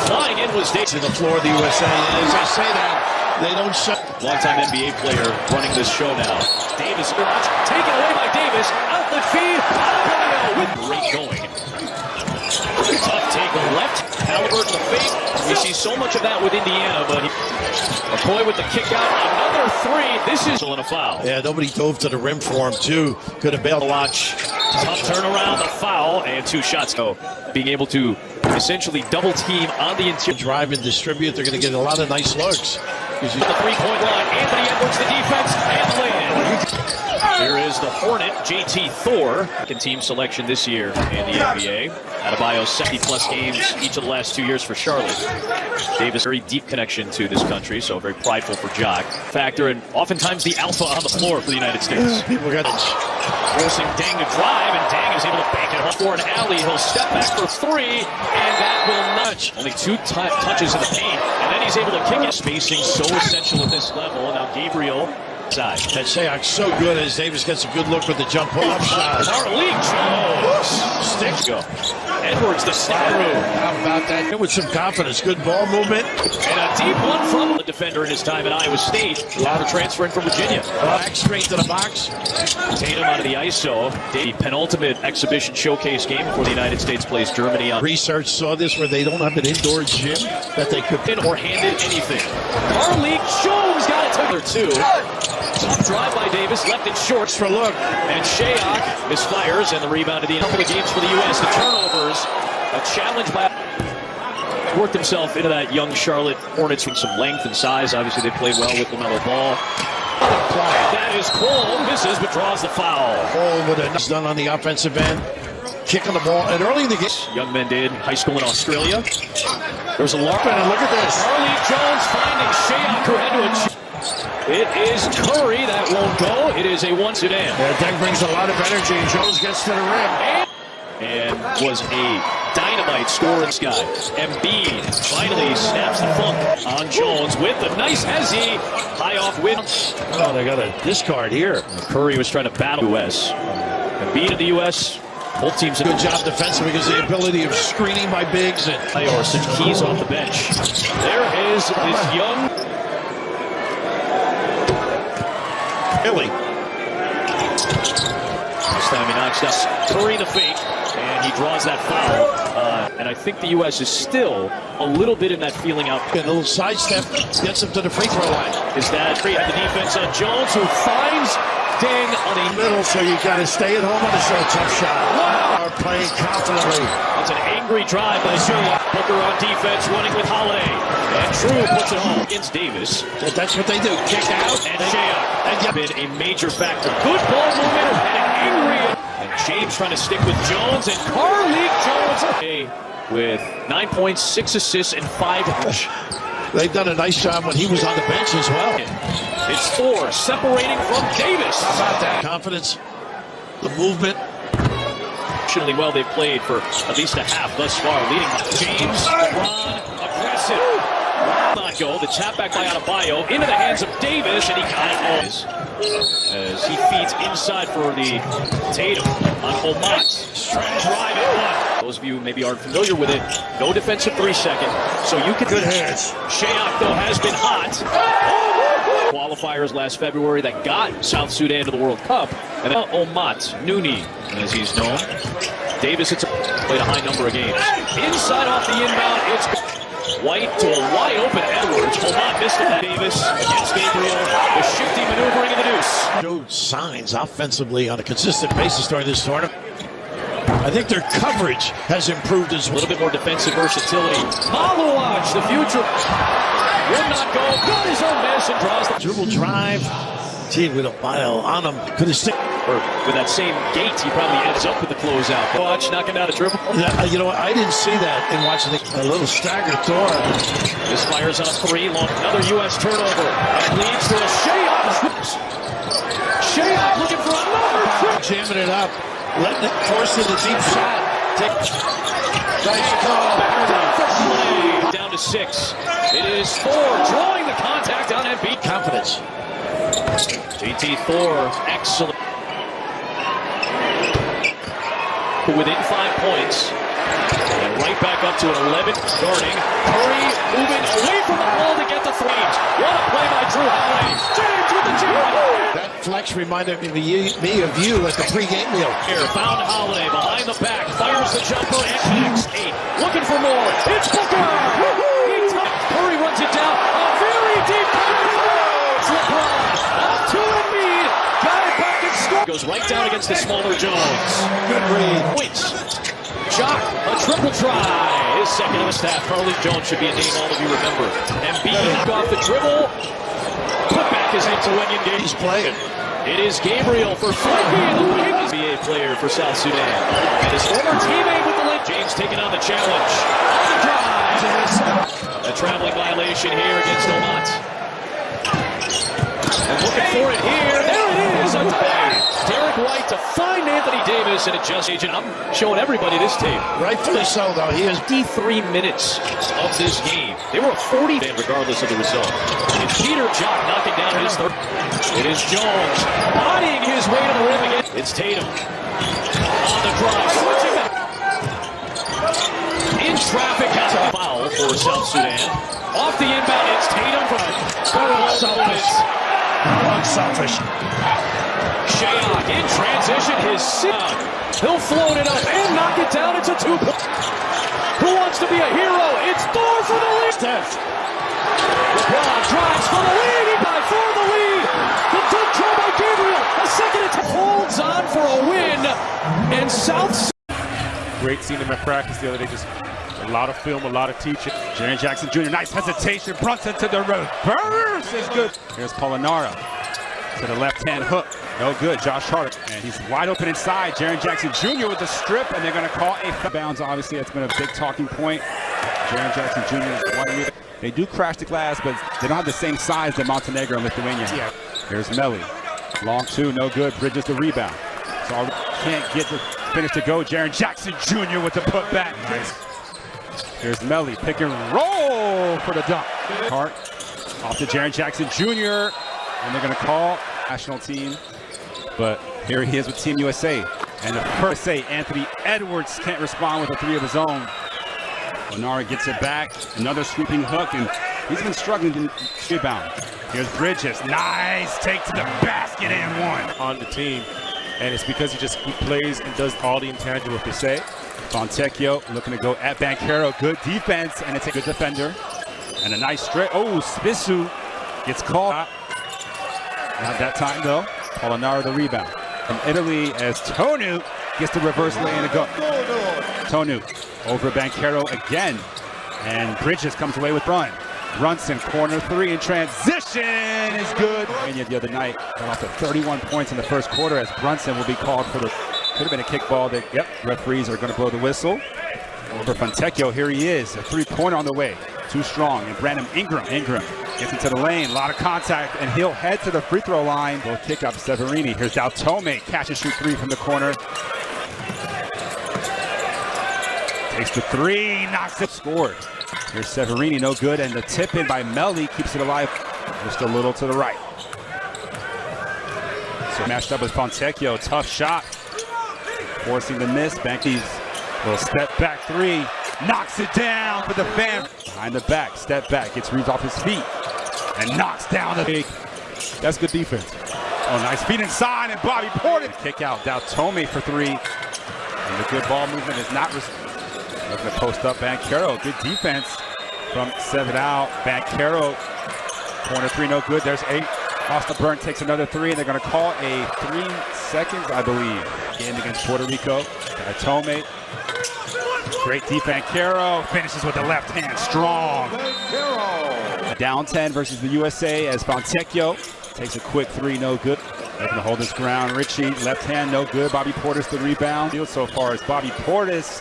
[SPEAKER 11] Flying in was Davis.
[SPEAKER 5] To the floor of the USA. And as I say that, they don't show.
[SPEAKER 11] Longtime NBA player running this show now. Davis, taken away by Davis. Outlet feed. With great going. Tough take on left. Halliburton the fake. We see so much of that with Indiana, but McCoy with the kick out. Another three. This is a foul.
[SPEAKER 5] Yeah, nobody dove to the rim for him, too. Could have bailed to watch.
[SPEAKER 11] Tough turnaround, a foul, and 2 shots go. Being able to essentially double team on the interior.
[SPEAKER 5] Drive and distribute. They're going to get a lot of nice looks.
[SPEAKER 11] The 3-point line. Anthony Edwards, the defense, and the lay-in. Here is the Hornet, JT Thor. Second team selection this year in the NBA. Adebayo 70-plus games each of the last 2 years for Charlotte. Davis, very deep connection to this country, so very prideful for Jock. Factor, and oftentimes the alpha on the floor for the United States.
[SPEAKER 5] People got it.
[SPEAKER 11] Forcing Deng to drive, and Deng is able to bank it home for an alley. He'll step back for 3, and that will nudge. Only 2 touches in the paint, and then he's able to kick it. Spacing so essential at this level. Now Gabriel. That
[SPEAKER 5] Shayok's so good as Davis gets a good look with the jump pull-up shot.
[SPEAKER 11] Marlene Jones. Sticks go. Edwards the step through.
[SPEAKER 5] How about that? With some confidence. Good ball movement.
[SPEAKER 11] And a deep one from the defender in his time at Iowa State. A lot of transferring from Virginia.
[SPEAKER 5] Back straight to the box.
[SPEAKER 11] Tatum out of the ISO. The penultimate exhibition showcase game before the United States plays Germany on.
[SPEAKER 5] Research saw this where they don't have an indoor gym that they could
[SPEAKER 11] pin or handed anything. Marlene Jones got it to her too. Tough drive by Davis, left it short for look. And Shayok misfires, and the rebound to the couple of games for the U.S. The turnovers, a challenge by worked himself into that young Charlotte Hornets with some length and size. Obviously, they played well with LaMelo Ball. That is Cole, misses, but draws the foul.
[SPEAKER 5] Cole with a nice done on the offensive end. Kick on the ball, and early in the game.
[SPEAKER 11] Young men did high school in Australia. There was a larp,
[SPEAKER 5] and look at this.
[SPEAKER 11] Marlene Jones finding Shayok who had to It is Curry that won't go. It is a 1 Sudan.
[SPEAKER 5] Yeah, Deng brings a lot of energy, and Jones gets to the rim.
[SPEAKER 11] And was a dynamite score in Sky. Embiid finally snaps the funk on Jones with a nice hezzy. High off win.
[SPEAKER 5] Oh, they got a discard here.
[SPEAKER 11] Curry was trying to battle U.S. Embiid in the U.S. Both teams
[SPEAKER 5] good job defensively because the ability of screening by bigs and
[SPEAKER 11] or such keys off the bench. There is this young.
[SPEAKER 5] Billy.
[SPEAKER 11] This time he knocks down Curry the fake, and he draws that foul. And I think the U.S. is still a little bit in that feeling out.
[SPEAKER 5] A little sidestep gets him to the free throw line.
[SPEAKER 11] Is that the defense on Jones, who finds Deng on a
[SPEAKER 5] middle, so you got to stay at home on a tough shot.
[SPEAKER 11] Wow.
[SPEAKER 5] Are playing confidently.
[SPEAKER 11] It's an angry drive by Zula. Booker on defense, running with Holiday. And True puts it home against Davis.
[SPEAKER 5] That's what they do. Kick out.
[SPEAKER 11] And Shayok has been a major factor. Good ball movement and an angry. And James trying to stick with Jones, and Carly Jones. A with 9 points, 6 assists, and 5 rush.
[SPEAKER 5] They've done a nice job when he was on the bench as well.
[SPEAKER 11] It's Thor separating from Davis.
[SPEAKER 5] How about that? Confidence, the movement.
[SPEAKER 11] Exceptionally well they've played for at least a half thus far. Leading James, LeBron, aggressive. Not go. The tap back by Adebayo into the hands of Davis, and he got it all. As he feeds inside for the Tatum on Omat. Drive at one. Those of you who maybe aren't familiar with it, no defensive 3-second. So you can.
[SPEAKER 5] Good hands.
[SPEAKER 11] Shayok, though, has been hot. Qualifiers last February that got South Sudan to the World Cup. And then Omat Nooni, as he's known. Davis played a high number of games. Inside off the inbound, it's White to a wide open Edwards. Omat missed it. Davis against Gabriel. The shifty maneuvering in the deuce.
[SPEAKER 5] Showed signs offensively on a consistent basis during this tournament. I think their coverage has improved as well.
[SPEAKER 11] A little bit more defensive versatility. Maluaj, the future. Would not go. Got his own miss and draws the
[SPEAKER 5] dribble drive. Gee, with a mile on him. Could have stick.
[SPEAKER 11] Or with that same gait, he probably ends up with the closeout. Watch knocking down a dribble.
[SPEAKER 5] You know what? I didn't see that in watching a little staggered Thor.
[SPEAKER 11] This fires on a 3. Long, another U.S. turnover. And leads to a Shayok. Shayok looking for another trip.
[SPEAKER 5] Jamming it up. Letting it force in the deep shot. Nice call.
[SPEAKER 11] Down to 6. It is Thor drawing the contact on Embiid.
[SPEAKER 5] Confidence.
[SPEAKER 11] JT Thor, excellent. Within 5 points. And right back up to an 11. Guarding. Curry moving away from the ball to get the threes. What a play by Drew Holiday. James with the jam.
[SPEAKER 5] That flex reminded me of you at the pregame meal.
[SPEAKER 11] Here, found Holiday behind the back. Fires the jumper and connects. 8. Looking for more. It's Booker. Curry runs it down. A very deep cover. It's LeBron. Up to Embiid. Got it back and score. Goes right down against the smaller Jones.
[SPEAKER 5] Good read.
[SPEAKER 11] Points. Jock, a triple try. His second of the staff. Carly Jones should be a name all of you remember. Embiid off the dribble. Put back his into Wenyan game.
[SPEAKER 5] He's playing.
[SPEAKER 11] It is Gabriel for 3. The NBA player for South Sudan. And his former teammate with the late. James taking on the challenge. On the drive. A traveling violation here against Omat. And looking for it here. There it is. Derek White to find Anthony Davis and adjust agent. I'm showing everybody this tape.
[SPEAKER 5] Rightfully so, though. He has
[SPEAKER 11] 53 minutes of this game. They were 40 regardless of the result. It's Peter Jock knocking down his third. It is Jones bodying his way to the rim again. It's Tatum on the drive. Switching back. In traffic. Foul for South Sudan. Off the inbound. It's Tatum from
[SPEAKER 5] selfish. Unselfish.
[SPEAKER 11] Shayok in transition, his sit. He'll float it up and knock it down. It's a 2. Who wants to be a hero? It's Thor for the lead.
[SPEAKER 5] Steph.
[SPEAKER 11] LeBron drives for the lead. He by Thor the lead. The dunk try by Gabriel. A second attempt. Holds on for a win. And South.
[SPEAKER 12] Great seeing him at practice the other day. Just a lot of film, a lot of teaching. Jaren Jackson Jr. Nice hesitation. Brunson to the road. Burst is good. Here's Polonara to the left-hand hook. No good. Josh Hart. And he's wide open inside. Jaren Jackson Jr. with the strip. And they're going to call a bounds. Obviously, that's been a big talking point. Jaren Jackson Jr. is one. They do crash the glass, but they don't have the same size that Montenegro and Lithuania have. Yeah. Here's Melly. Long 2. No good. Bridges the rebound. So can't get the finish to go. Jaren Jackson Jr. with the putback. Nice. Here's Melly, pick and roll for the dunk. Hart off to Jaren Jackson Jr. And they're going to call national team. But here he is with Team USA. And the first say, Anthony Edwards can't respond with a 3 of his own. Onara gets it back. Another sweeping hook, and he's been struggling to rebound. Here's Bridges. Nice take to the basket and 1 on the team. And it's because he plays and does all the intangible per se. Fontecchio looking to go at Banchero. Good defense, and it's a good defender. And a nice straight. Oh, Spissu gets called. Not that time, though. Polonara the rebound. From Italy as Tonu gets the reverse lay and a go. Tonu over Banchero again. And Bridges comes away with Brun. Brunson, corner 3 in transition is good. The other night, got off to 31 points in the first quarter as Brunson will be called for the, could have been a kickball that, referees are going to blow the whistle. Over Fontecchio, here he is, a three-pointer on the way. Too strong, and Brandon Ingram gets into the lane, a lot of contact, and he'll head to the free throw line. Both kick up Severini. Here's Daltome, catch and shoot three from the corner. Takes the three, knocks it, scored. Here's Severini, no good, and the tip in by Melli keeps it alive. Just a little to the right. So matched up with Fontecchio, tough shot. Forcing the miss, Banky's little step back three. Knocks it down for the fan. Behind the back, step back, gets Reeves off his feet. And knocks down the big. That's good defense. Oh, nice feet inside, and Bobby Portis. Kick out, Daltome for three. And the good ball movement is not looking to post up Banchero. Good defense from 7 out. Banchero, corner three, no good. There's 8. Austin Burnt takes another three, and they're going to call a 3 seconds, I believe. Game against Puerto Rico. Daltome. Great defense. Banchero finishes with the left hand, strong. Down 10 versus the USA as Fontecchio takes a quick three, no good. Looking to hold his ground. Richie, left hand, no good. Bobby Portis the rebound. Field so far is Bobby Portis.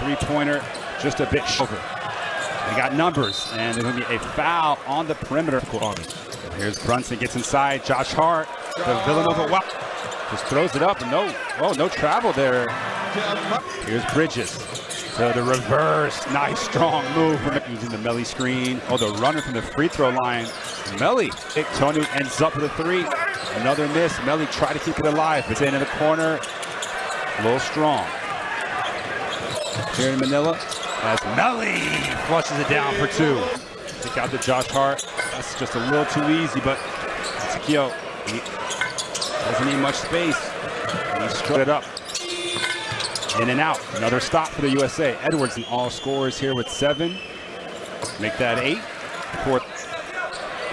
[SPEAKER 12] Three-pointer, just a bit over. They got numbers, and there's going to be a foul on the perimeter. Here's Brunson, gets inside. Josh Hart, the Villanova just throws it up, and no travel there. Here's Bridges to the reverse. Nice, strong move from using the Melli screen. Oh, the runner from the free throw line. Melli. Tonu ends up with a three. Another miss. Melli tried to keep it alive. It's in the corner. A little strong. Here in Manila, as Melli flushes it down for two. Kick out to Josh Hart. That's just a little too easy, but Fontecchio doesn't need much space. He struck it up. In and out. Another stop for the USA. Edwards and all scorers here with 7. Make that 8.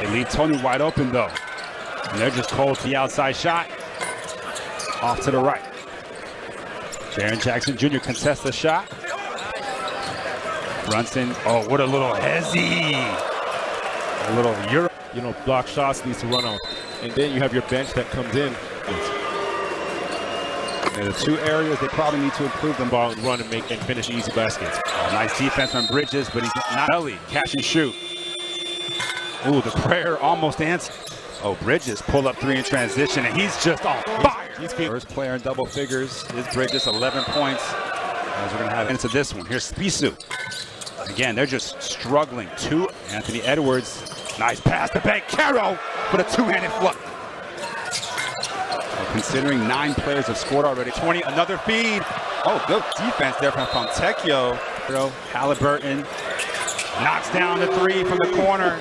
[SPEAKER 12] They leave Tony wide open though. And they're just cold to the outside shot. Off to the right. Jaren Jackson Jr. contests the shot. Brunson, oh, what a little hezzy. A little Euro.
[SPEAKER 13] You know, block shots needs to run on. And then you have your bench that comes in. And the 2 areas they probably need to improve them ball and run and make and finish easy baskets.
[SPEAKER 12] Oh, nice defense from Bridges, but he's not Melli. Catch and shoot. Ooh, the prayer almost answered. Oh, Bridges pull up 3 in transition, and he's just on fire. First player in double figures is Bridges, 11 points. As we're going to have into this one. Here's Spisu. Again, they're just struggling. 2. Anthony Edwards. Nice pass to Banchero for a 2-handed flush. Considering 9 players have scored already. 20, another feed. Oh, good defense there from Fontecchio. Halliburton knocks down the 3 from the corner.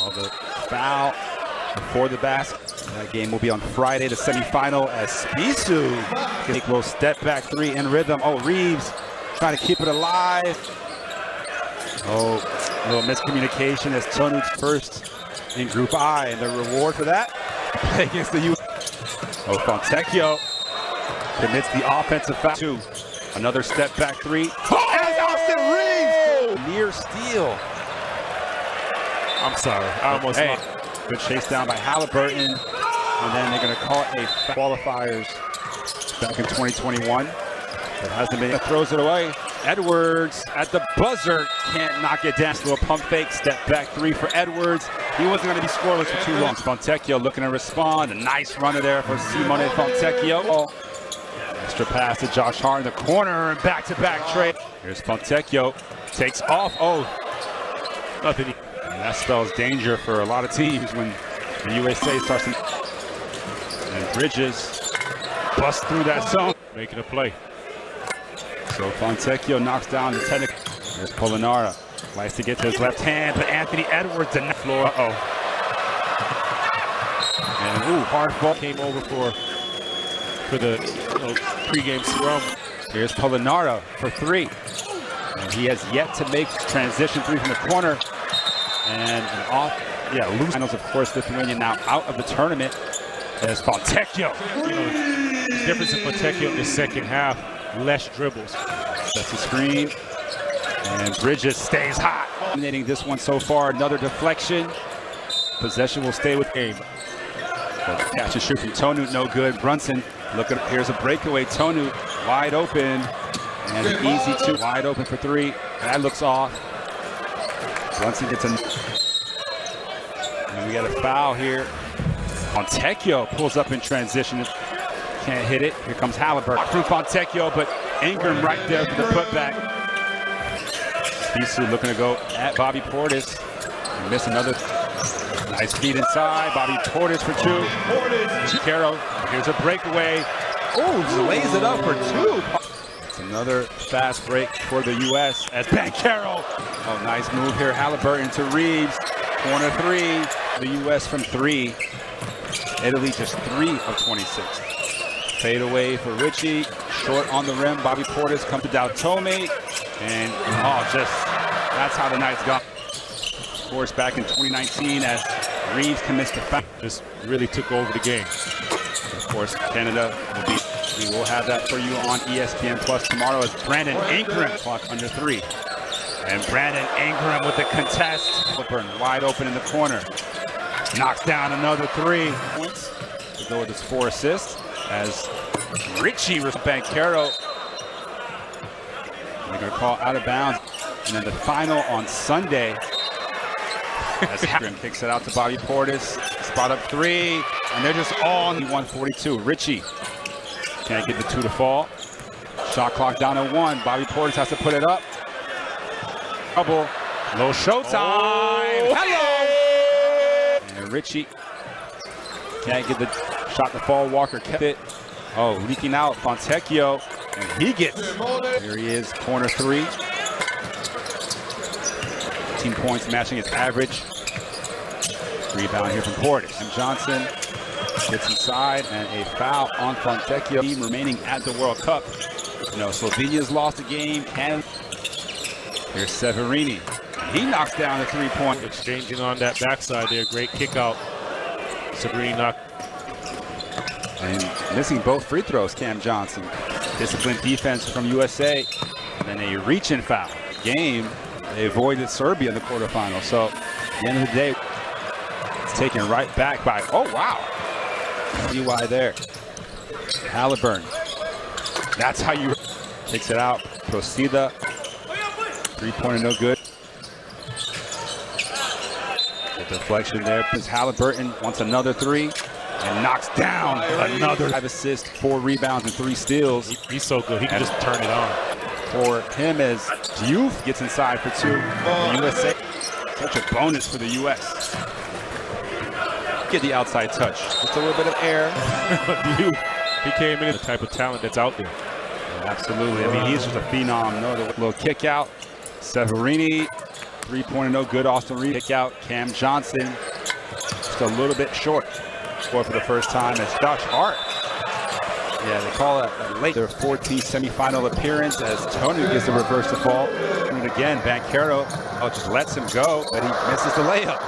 [SPEAKER 12] Oh, the foul before the basket. That game will be on Friday, the semifinal, as Spisu take a little step back 3 in rhythm. Oh, Reeves trying to keep it alive. Oh, a little miscommunication as Tonu's first in Group I, and the reward for that play against the U. Oh, Fontecchio commits the offensive foul. 2. Another step back 3. Oh, and Austin Reeves! Near steal.
[SPEAKER 13] I'm sorry, I almost lost.
[SPEAKER 12] Good chase down by Halliburton, and then they're going to call it a qualifiers back in 2021. It hasn't been. Throws it away. Edwards at the buzzer can't knock it down. Little pump fake, step back 3 for Edwards. He wasn't going to be scoreless for too long. Fontecchio looking to respond. A nice runner there for Simone Fontecchio. Oh. Extra pass to Josh Hart in the corner, and back-to-back trade. Here's Fontecchio, takes off. Oh, nothing. And that spells danger for a lot of teams when the USA starts to. And Bridges busts through that zone,
[SPEAKER 13] making a play.
[SPEAKER 12] So Fontecchio knocks down the technical. There's Polonara. Likes to get to his left hand, but Anthony Edwards in the floor. Uh-oh. And hard ball
[SPEAKER 13] came over for the pregame scrum.
[SPEAKER 12] Here's Polonara for 3. And he has yet to make transition 3 from the corner. And an off, loose. Finals, of course, Lithuania now out of the tournament. As Fontecchio.
[SPEAKER 13] You know, the difference in Fontecchio in the second half, less dribbles.
[SPEAKER 12] That's the screen. And Bridges stays hot. Dominating this one so far. Another deflection. Possession will stay with game. Catch and shoot from Tonu, no good. Brunson, look at, here's a breakaway. Tonu wide open. And an easy two, wide open for three. That looks off. Brunson gets a... And we got a foul here. Fontecchio pulls up in transition. Can't hit it. Here comes Halliburton. Through Fontecchio, but Ingram right there for the putback. Spisu looking to go at Bobby Portis. Miss another nice feed inside. Bobby Portis for two. Caro, here's a breakaway. Oh, lays it up for two. It's another fast break for the U.S. as Bankero. Oh, nice move here. Halliburton to Reeves. Corner three. The U.S. from three. Italy just 3 of 26. Fade away for Richie. Short on the rim. Bobby Portis comes to D'Altome. And, that's how the night's gone. Of course, back in 2019 as Reeves commits the foul.
[SPEAKER 13] Just really took over the game.
[SPEAKER 12] Of course, Canada we will have that for you on ESPN Plus tomorrow as Brandon Ingram clock under 3. And Brandon Ingram with the contest. Halliburton wide open in the corner. Knocks down another 3 points to go with his 4 assists as Richie with Bankero. They're going to call out of bounds. And then the final on Sunday as Ingram kicks it out to Bobby Portis. Spot up 3. And they're just all on 142. Richie can't get the 2 to fall. Shot clock down to 1. Bobby Portis has to put it up. Double. Low showtime. Oh, hello. And Richie can't get the shot to fall. Walker kept it. Oh, leaking out. Fontecchio. And he gets. Here he is. Corner 3. 18 points matching his average. Rebound here from Portis. And Johnson gets inside and a foul on Fontecchio. Team remaining at the World Cup. You know, Slovenia's lost a game. Canada. Here's Severini. He knocks down the 3-point.
[SPEAKER 13] Exchanging on that backside there. Great kick out. Severini knocked.
[SPEAKER 12] And missing both free throws, Cam Johnson. Disciplined defense from USA. And then a reach-in foul. Game, they avoided Serbia in the quarterfinals. So, at the end of the day, it's taken right back by, oh, wow. See why there. Halliburton. That's how you takes it out. Procida. 3-pointer no good. The deflection there. Halliburton wants another 3 and knocks down another 5 assists, 4 rebounds, and 3 steals.
[SPEAKER 13] He's so good. He can just turn it on.
[SPEAKER 12] For him as Diouf gets inside for 2. The USA. Such a bonus for the U.S. Get the outside touch. Just a little bit of air.
[SPEAKER 13] Diouf, he came in the type of talent that's out there.
[SPEAKER 12] Absolutely. I mean, he's just a phenom. No, little kick out. Severini, 3-pointer no good. Austin Reed kick out. Cam Johnson, just a little bit short. Score for the first time as Josh Hart. Yeah, they call it late. Their 14th semifinal appearance as Tony gets the reverse to fall. And again, Bankero just lets him go, but he misses the layup.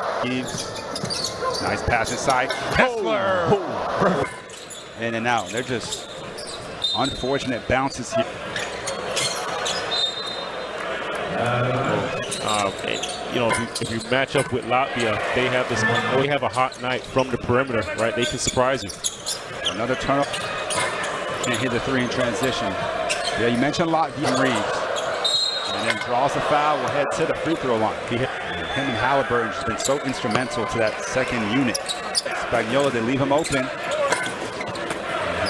[SPEAKER 12] Nice pass inside. Kessler. Oh. In and out. They're just unfortunate bounces here.
[SPEAKER 13] You know, if you match up with Latvia, they have a hot night from the perimeter, right? They can surprise you.
[SPEAKER 12] Another turnover. Can't hit the 3 in transition. Yeah, you mentioned Latvia Reeves. And then draws the foul, will head to the free throw line. Him and Halliburton has been so instrumental to that second unit. Spagnuolo, they leave him open.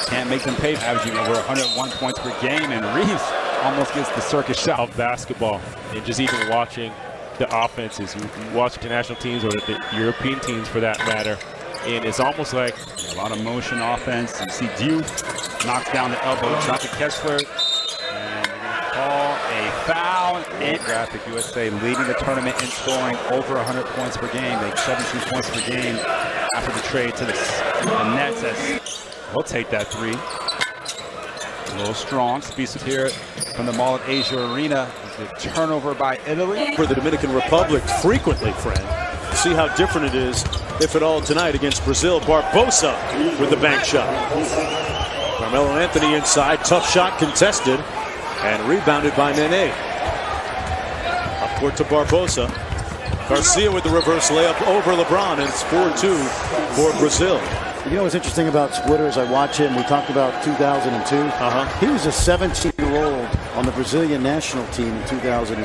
[SPEAKER 12] Can't make them pay. Averaging over 101 points per game, and Reeves almost gets the circus shot.
[SPEAKER 13] Of basketball, and just even watching the offenses, you watch international teams or the European teams for that matter, and it's almost like
[SPEAKER 12] a lot of motion offense. You see Diouf knocks down the elbow shot to Kessler, and they're going to call a foul. And Graphic USA leading the tournament in scoring over 100 points per game. They 17 points per game after the trade to the Nets. We'll take that 3. A little strong. Spisu here from the Mall of Asia Arena. The turnover by Italy.
[SPEAKER 14] For the Dominican Republic frequently, friend. See how different it is, if at all, tonight against Brazil. Barbosa with the bank shot. Carmelo Anthony inside. Tough shot contested. And rebounded by Nene. Up court to Barbosa. Garcia with the reverse layup over LeBron. And it's 4-2 for Brazil.
[SPEAKER 15] You know what's interesting about Splitter as I watch him, we talked about 2002. He was a 17-year-old on the Brazilian national team in 2002.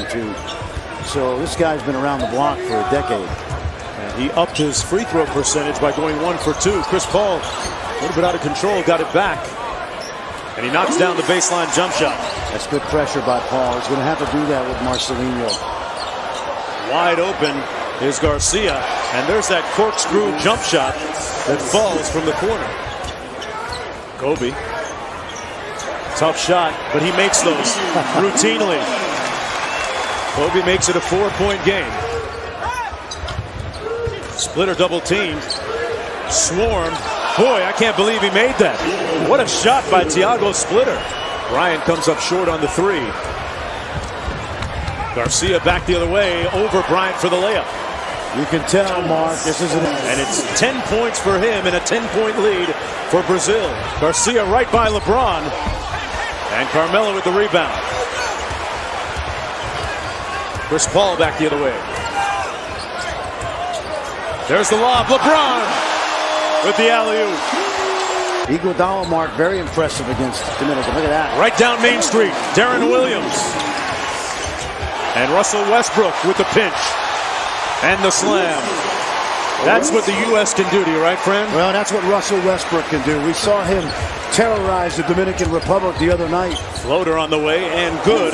[SPEAKER 15] So this guy's been around the block for a decade.
[SPEAKER 14] And he upped his free throw percentage by going 1 for 2. Chris Paul, a little bit out of control, got it back. And he knocks down the baseline jump shot.
[SPEAKER 15] That's good pressure by Paul. He's going to have to do that with Marcelinho.
[SPEAKER 14] Wide open is Garcia. And there's that corkscrew jump shot that falls from the corner. Kobe. Tough shot, but he makes those routinely. Kobe makes it a 4-point game. Splitter double teamed. Swarmed. Boy, I can't believe he made that. What a shot by Thiago Splitter. Bryant comes up short on the 3. Garcia back the other way, over Bryant for the layup.
[SPEAKER 15] You can tell, Mark, this is
[SPEAKER 14] and it's 10 points for him and a 10-point lead for Brazil. Garcia right by LeBron. And Carmelo with the rebound. Chris Paul back the other way. There's the lob. LeBron with the alley-oop.
[SPEAKER 15] Iguodala, Mark, very impressive against Dominican. Look at that.
[SPEAKER 14] Right down Main Street. Darren Williams. And Russell Westbrook with the pinch. And the slam. That's what the U.S. can do to you, right, friend?
[SPEAKER 15] Well, that's what Russell Westbrook can do. We saw him terrorize the Dominican Republic the other night.
[SPEAKER 14] Floater on the way, and good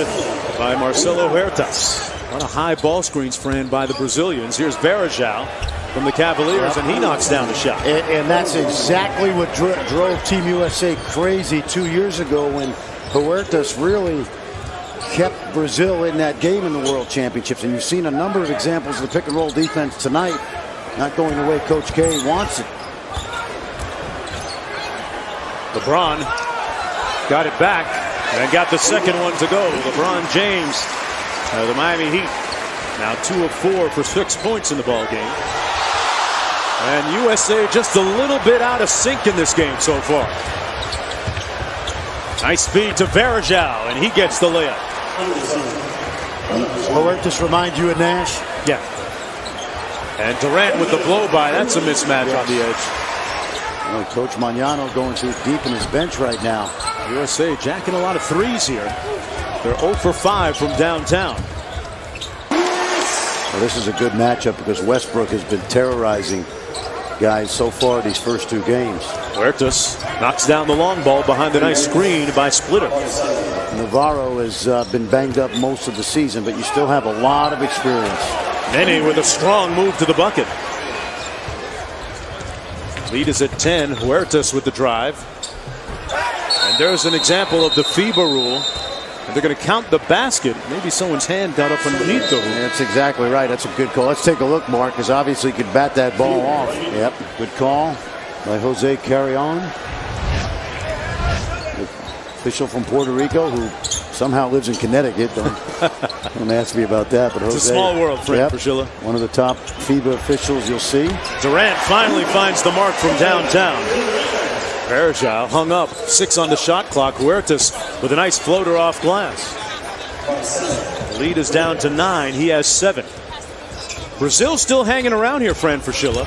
[SPEAKER 14] by Marcelo Huertas. A lot of high ball screens, friend, by the Brazilians. Here's Varejao from the Cavaliers, and he knocks down the shot.
[SPEAKER 15] And that's exactly what drove Team USA crazy 2 years ago when Huertas really kept Brazil in that game in the World Championships. And you've seen a number of examples of the pick-and-roll defense tonight, not going the way Coach K wants it.
[SPEAKER 14] LeBron got it back and got the second one to go. LeBron James, the Miami Heat, now 2 of 4 for 6 points in the ball game. And USA just a little bit out of sync in this game so far. Nice feed to Varejao, and he gets the layup.
[SPEAKER 15] Huertas remind you of Nash?
[SPEAKER 14] Yeah. And Durant with the blow-by. That's a mismatch on the edge.
[SPEAKER 15] Well, Coach Magnano going too deep in his bench right now.
[SPEAKER 14] USA jacking a lot of threes here. They're 0 for 5 from downtown.
[SPEAKER 15] Well, this is a good matchup because Westbrook has been terrorizing guys so far these first 2 games.
[SPEAKER 14] Huertas knocks down the long ball behind the nice screen by Splitter.
[SPEAKER 15] Navarro has been banged up most of the season, but you still have a lot of experience.
[SPEAKER 14] Nene with a strong move to the bucket. Lead is at 10. Huertas with the drive. And there's an example of the FIBA rule. And they're going to count the basket. Maybe someone's hand got up underneath the rule.
[SPEAKER 15] That's exactly right. That's a good call. Let's take a look, Mark, because obviously he could bat that ball off. Yep, good call by Jose Carrion. The official from Puerto Rico who somehow lives in Connecticut. Don't ask me about that. But Jose,
[SPEAKER 14] it's a small world, Frank Priscilla.
[SPEAKER 15] One of the top FIBA officials you'll see.
[SPEAKER 14] Durant finally finds the mark from downtown. Varejao hung up, 6 on the shot clock. Huertas with a nice floater off glass. The lead is down to 9. He has 7. Brazil still hanging around here, friend Priscilla.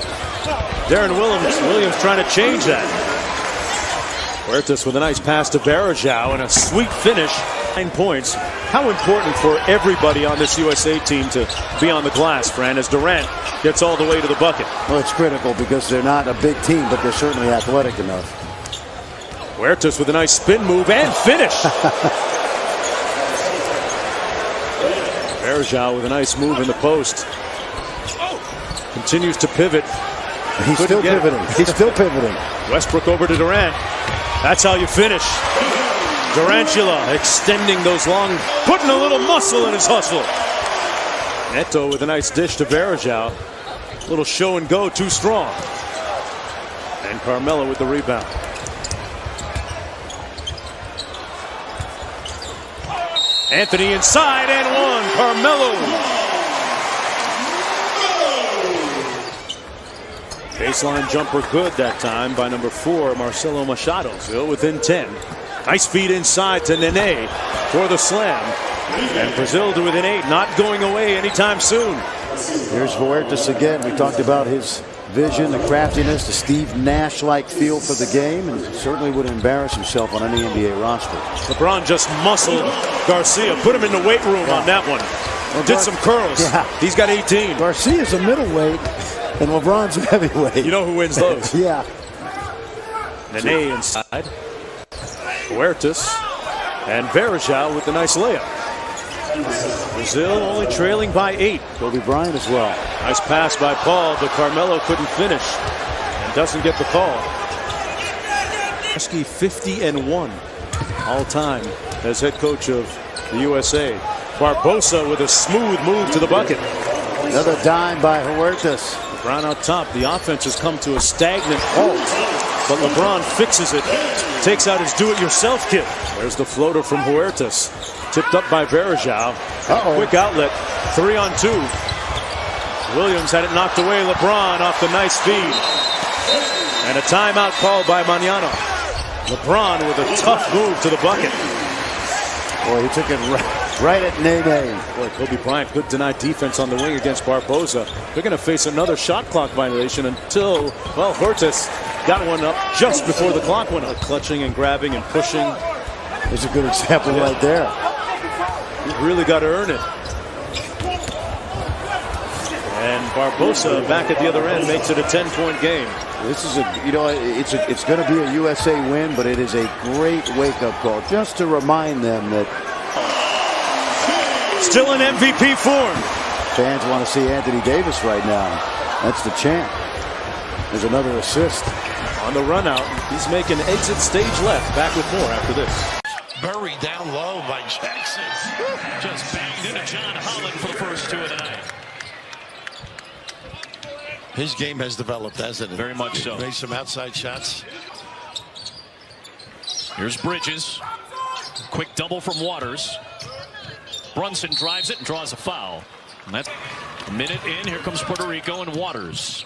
[SPEAKER 14] Darren Williams trying to change that. Huertas with a nice pass to Varejao and a sweet finish. 9 points. How important for everybody on this USA team to be on the glass, Fran, as Durant gets all the way to the bucket.
[SPEAKER 15] Well, it's critical because they're not a big team, but they're certainly athletic enough.
[SPEAKER 14] Huertas with a nice spin move and finish. Varejao with a nice move in the post. Continues to pivot.
[SPEAKER 15] He's still pivoting. He's still pivoting.
[SPEAKER 14] Westbrook over to Durant. That's how you finish. Durantula extending those long, putting a little muscle in his hustle. Neto with a nice dish to Varejao. A little show and go, too strong. And Carmelo with the rebound. Anthony inside and one. Carmelo. Baseline jumper good that time by number 4, Marcelo Machado. Still within 10. Nice feed inside to Nene for the slam. And Brazil to within 8. Not going away anytime soon.
[SPEAKER 15] Here's Huertas again. We talked about his vision, the craftiness, the Steve Nash-like feel for the game, and certainly would embarrass himself on any NBA roster.
[SPEAKER 14] LeBron just muscled Garcia, put him in the weight room on that one.
[SPEAKER 15] Well,
[SPEAKER 14] did some curls.
[SPEAKER 15] Yeah.
[SPEAKER 14] He's got 18.
[SPEAKER 15] Garcia's a middleweight, and LeBron's a heavyweight.
[SPEAKER 14] You know who wins those?
[SPEAKER 15] Yeah.
[SPEAKER 14] Nene inside. Huertas and Varejao with the nice layup. Brazil only trailing by 8.
[SPEAKER 15] Kobe Bryant as well.
[SPEAKER 14] Nice pass by Paul, but Carmelo couldn't finish and doesn't get the call. 50-1 all time as head coach of the USA. Barbosa with a smooth move to the bucket.
[SPEAKER 15] Another dime by Huertas.
[SPEAKER 14] LeBron out top. The offense has come to a stagnant halt, but LeBron fixes it. Takes out his do-it-yourself kit. There's the floater from Huertas. Tipped up by Varejao. Quick outlet. 3-on-2. Williams had it knocked away. LeBron off the nice feed. And a timeout called by Mañano. LeBron with a tough move to the bucket.
[SPEAKER 15] Boy, he took it right at Nene.
[SPEAKER 14] Boy, Kobe Bryant, good denied defense on the wing against Barbosa. They're going to face another shot clock violation until, well, Huertas got one up just before the clock went up. Clutching and grabbing and pushing.
[SPEAKER 15] There's a good example right there.
[SPEAKER 14] You've really got to earn it. And Barbosa back at the other end makes it a 10-point game.
[SPEAKER 15] This is it's going to be a USA win, but it is a great wake-up call just to remind them that
[SPEAKER 14] still in MVP form.
[SPEAKER 15] Fans want to see Anthony Davis right now. That's the champ. There's another assist.
[SPEAKER 14] On the run out, he's making exit stage left. Back with more after this.
[SPEAKER 5] Buried down low by Jackson.
[SPEAKER 11] Just banged into John Holland for the first two of the night.
[SPEAKER 5] His game has developed, hasn't it?
[SPEAKER 11] Very much so.
[SPEAKER 5] Made some outside shots.
[SPEAKER 11] Here's Bridges. Quick double from Waters. Brunson drives it and draws a foul. And that's a minute in. Here comes Puerto Rico and Waters.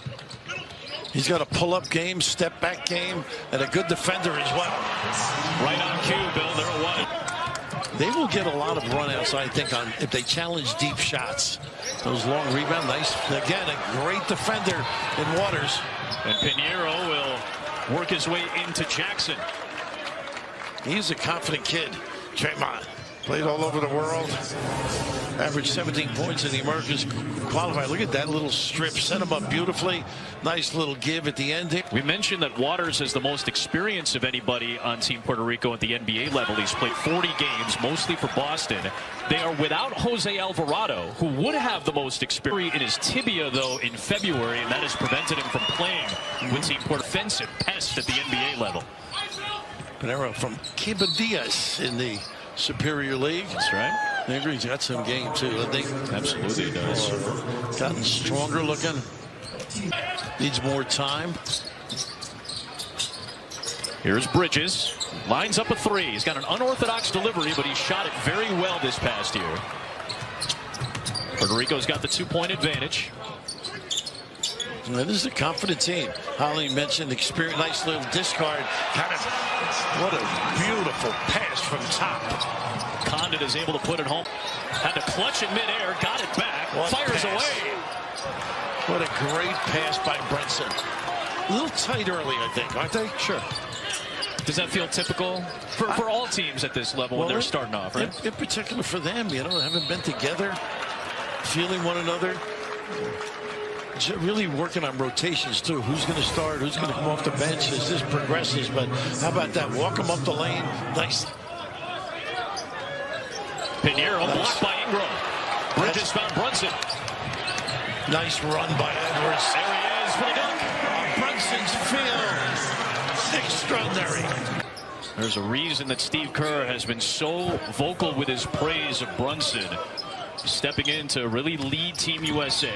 [SPEAKER 5] He's got a pull-up game, step-back game, and a good defender as well.
[SPEAKER 11] Right on cue, Bill. They're a one.
[SPEAKER 5] They will get a lot of run-outs, I think, on if they challenge deep shots. Those long rebounds, nice. Again, a great defender in Waters.
[SPEAKER 11] And Pinheiro will work his way into Jackson.
[SPEAKER 5] He's a confident kid. Draymond played all over the world. Averaged 17 points in the Americas qualifier. Look at that little strip. Set him up beautifully. Nice little give at the end here.
[SPEAKER 11] We mentioned that Waters has the most experience of anybody on Team Puerto Rico at the NBA level. He's played 40 games, mostly for Boston. They are without Jose Alvarado, who would have the most experience in his tibia, though, in February, and that has prevented him from playing with Team Puerto Rico. Offensive pest at the NBA level.
[SPEAKER 5] Pinheiro from Quebradillas in the Superior League.
[SPEAKER 11] That's right.
[SPEAKER 5] He's got some game, too, I think.
[SPEAKER 11] Absolutely he does.
[SPEAKER 5] Gotten stronger looking. Needs more time.
[SPEAKER 11] Here's Bridges. Lines up a three. He's got an unorthodox delivery, but he shot it very well this past year. Puerto Rico's got the 2-point advantage.
[SPEAKER 5] This is a confident team. Holly mentioned experience, nice little discard. What a beautiful pass from top.
[SPEAKER 11] Condit is able to put it home. Had to clutch in midair, got it back, fires away.
[SPEAKER 5] What a great pass by Brunson. A little tight early, I think, aren't they?
[SPEAKER 11] Sure. Does that feel typical for all teams at this level when they're starting off, right?
[SPEAKER 5] In particular for them, you know, haven't been together, feeling one another. Really working on rotations, too. Who's going to start? Who's going to come off the bench as this progresses? But how about that? Walk them up the lane. Nice.
[SPEAKER 11] Pinheiro blocked by Ingram. Bridges found Brunson.
[SPEAKER 5] Nice run by Edwards.
[SPEAKER 11] There he is for the dunk.
[SPEAKER 5] Brunson's field. Extraordinary.
[SPEAKER 11] There's a reason that Steve Kerr has been so vocal with his praise of Brunson. Stepping in to really lead Team USA.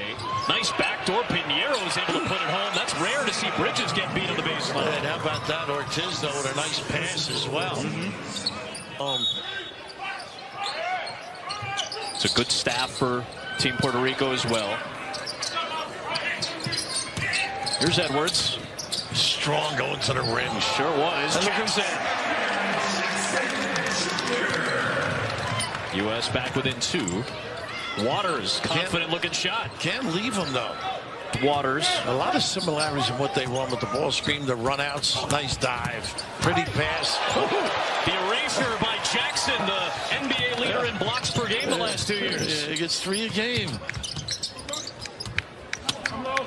[SPEAKER 11] Nice backdoor. Pinheiro is able to put it home. That's rare to see Bridges get beat on the baseline.
[SPEAKER 5] And how about that? Ortiz, though, with a nice pass as well.
[SPEAKER 11] It's a good staff for Team Puerto Rico as well. Here's Edwards.
[SPEAKER 5] Strong going to the rim.
[SPEAKER 11] Sure was.
[SPEAKER 5] And look who's there.
[SPEAKER 11] U.S. back within 2. Waters, confident looking shot.
[SPEAKER 5] Can't leave him, though.
[SPEAKER 11] Waters.
[SPEAKER 5] A lot of similarities in what they run with the ball screen, the runouts, nice dive, pretty pass.
[SPEAKER 11] The erasure by Jackson, the NBA leader in blocks per game the last 2 years.
[SPEAKER 5] Yeah, he gets 3 a game.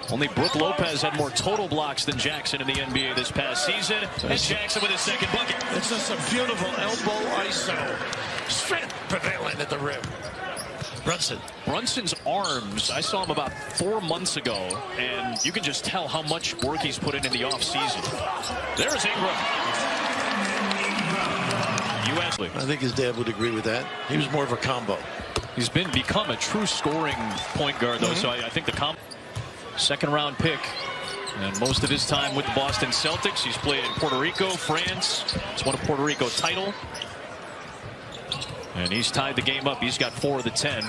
[SPEAKER 11] Only Brook Lopez had more total blocks than Jackson in the NBA this past season. And Jackson with his second bucket.
[SPEAKER 5] It's just a beautiful elbow ISO. Strength prevailing at the rim.
[SPEAKER 11] Brunson's arms, I saw him about 4 months ago, and you can just tell how much work he's put in the offseason. There's Ingram. U.S.
[SPEAKER 5] I think his dad would agree with that. He was more of a combo.
[SPEAKER 11] He's become a true scoring point guard, though, so I think the second-round pick. And most of his time with the Boston Celtics. He's played in Puerto Rico, France. He's won a Puerto Rico title. And he's tied the game up. He's got 4 of the 10.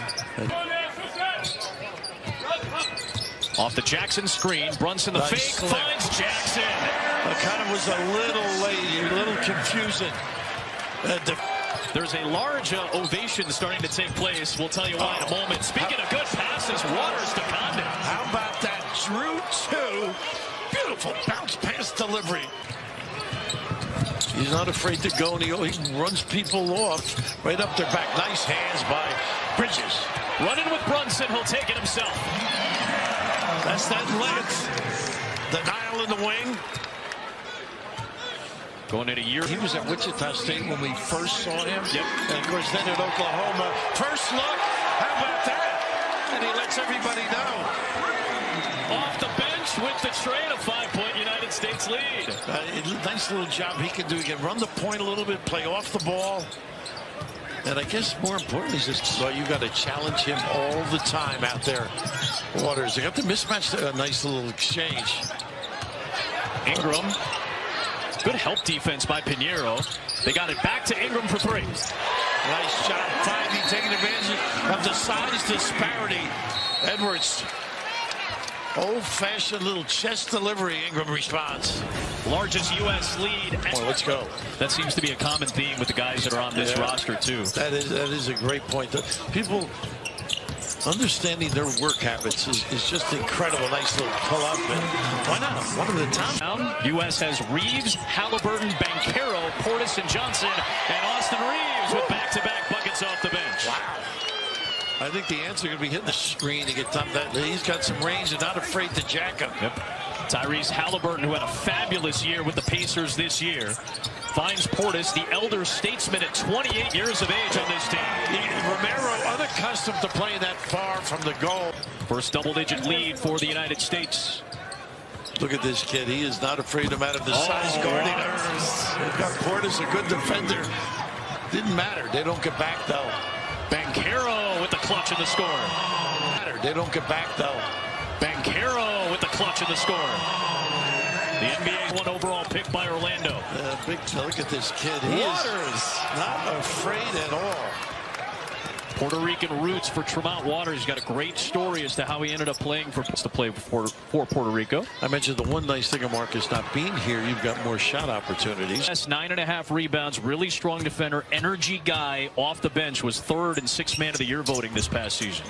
[SPEAKER 11] Off the Jackson screen. Brunson the fake finds Jackson.
[SPEAKER 5] Kind of was a little late, a little confusing.
[SPEAKER 11] There's a large ovation starting to take place. We'll tell you why in a moment. Speaking of good passes, Waters to Condon.
[SPEAKER 5] How about that? Drew 2. Beautiful bounce pass delivery. He's not afraid to go, and he runs people off right up their back. Nice hands by Bridges.
[SPEAKER 11] Running with Brunson, he'll take it himself.
[SPEAKER 5] That's that length. The Nile in the wing.
[SPEAKER 11] Going in a year.
[SPEAKER 5] He was at Wichita State when we first saw him.
[SPEAKER 11] Yep.
[SPEAKER 5] And of course then at Oklahoma. First look. How about that? And he lets everybody know.
[SPEAKER 11] Off the bench with the trade, a 5-point United States lead.
[SPEAKER 5] Nice little job he can do. He can run the point a little bit, play off the ball. And I guess more importantly, so you got to challenge him all the time out there. Waters, they got the mismatch, a nice little exchange.
[SPEAKER 11] Ingram. Good help defense by Pinheiro. They got it back to Ingram for 3.
[SPEAKER 5] Nice job, Feige taking advantage of the size disparity. Edwards. Old-fashioned little chest delivery. Ingram responds.
[SPEAKER 11] Largest U.S. lead.
[SPEAKER 5] Oh, let's go.
[SPEAKER 11] That seems to be a common theme with the guys that are on this roster, too.
[SPEAKER 5] That is a great point. People understanding their work habits is just incredible. Nice little pull-up. And why not? One of the top.
[SPEAKER 11] U.S. has Reeves, Halliburton, Banchero, Portis, and Johnson. And Austin Reeves with back-to-back buckets off the bench.
[SPEAKER 5] Wow. I think the answer could be hitting the screen to get done. That he's got some range and not afraid to jack him.
[SPEAKER 11] Yep. Tyrese Halliburton, who had a fabulous year with the Pacers this year, finds Portis, the elder statesman at 28 years of age on this team.
[SPEAKER 5] Romero, unaccustomed to playing that far from the goal.
[SPEAKER 11] First double-digit lead for the United States.
[SPEAKER 5] Look at this kid. He is not afraid no matter the size guarding. They've got Portis, a good defender. Didn't matter. They don't get back, though.
[SPEAKER 11] Banchero with the clutch and the score.
[SPEAKER 5] They don't get back, though.
[SPEAKER 11] Banchero with the clutch and the score. The NBA's 1 overall pick by Orlando.
[SPEAKER 5] Look at this kid. He is not afraid at all.
[SPEAKER 11] Puerto Rican roots for Tremont Waters. He's got a great story as to how he ended up playing for Puerto Rico.
[SPEAKER 5] I mentioned the one nice thing of Marcus not being here, you've got more shot opportunities.
[SPEAKER 11] Yes, 9.5 rebounds, really strong defender, energy guy off the bench, was 3rd in 6th man of the year voting this past season.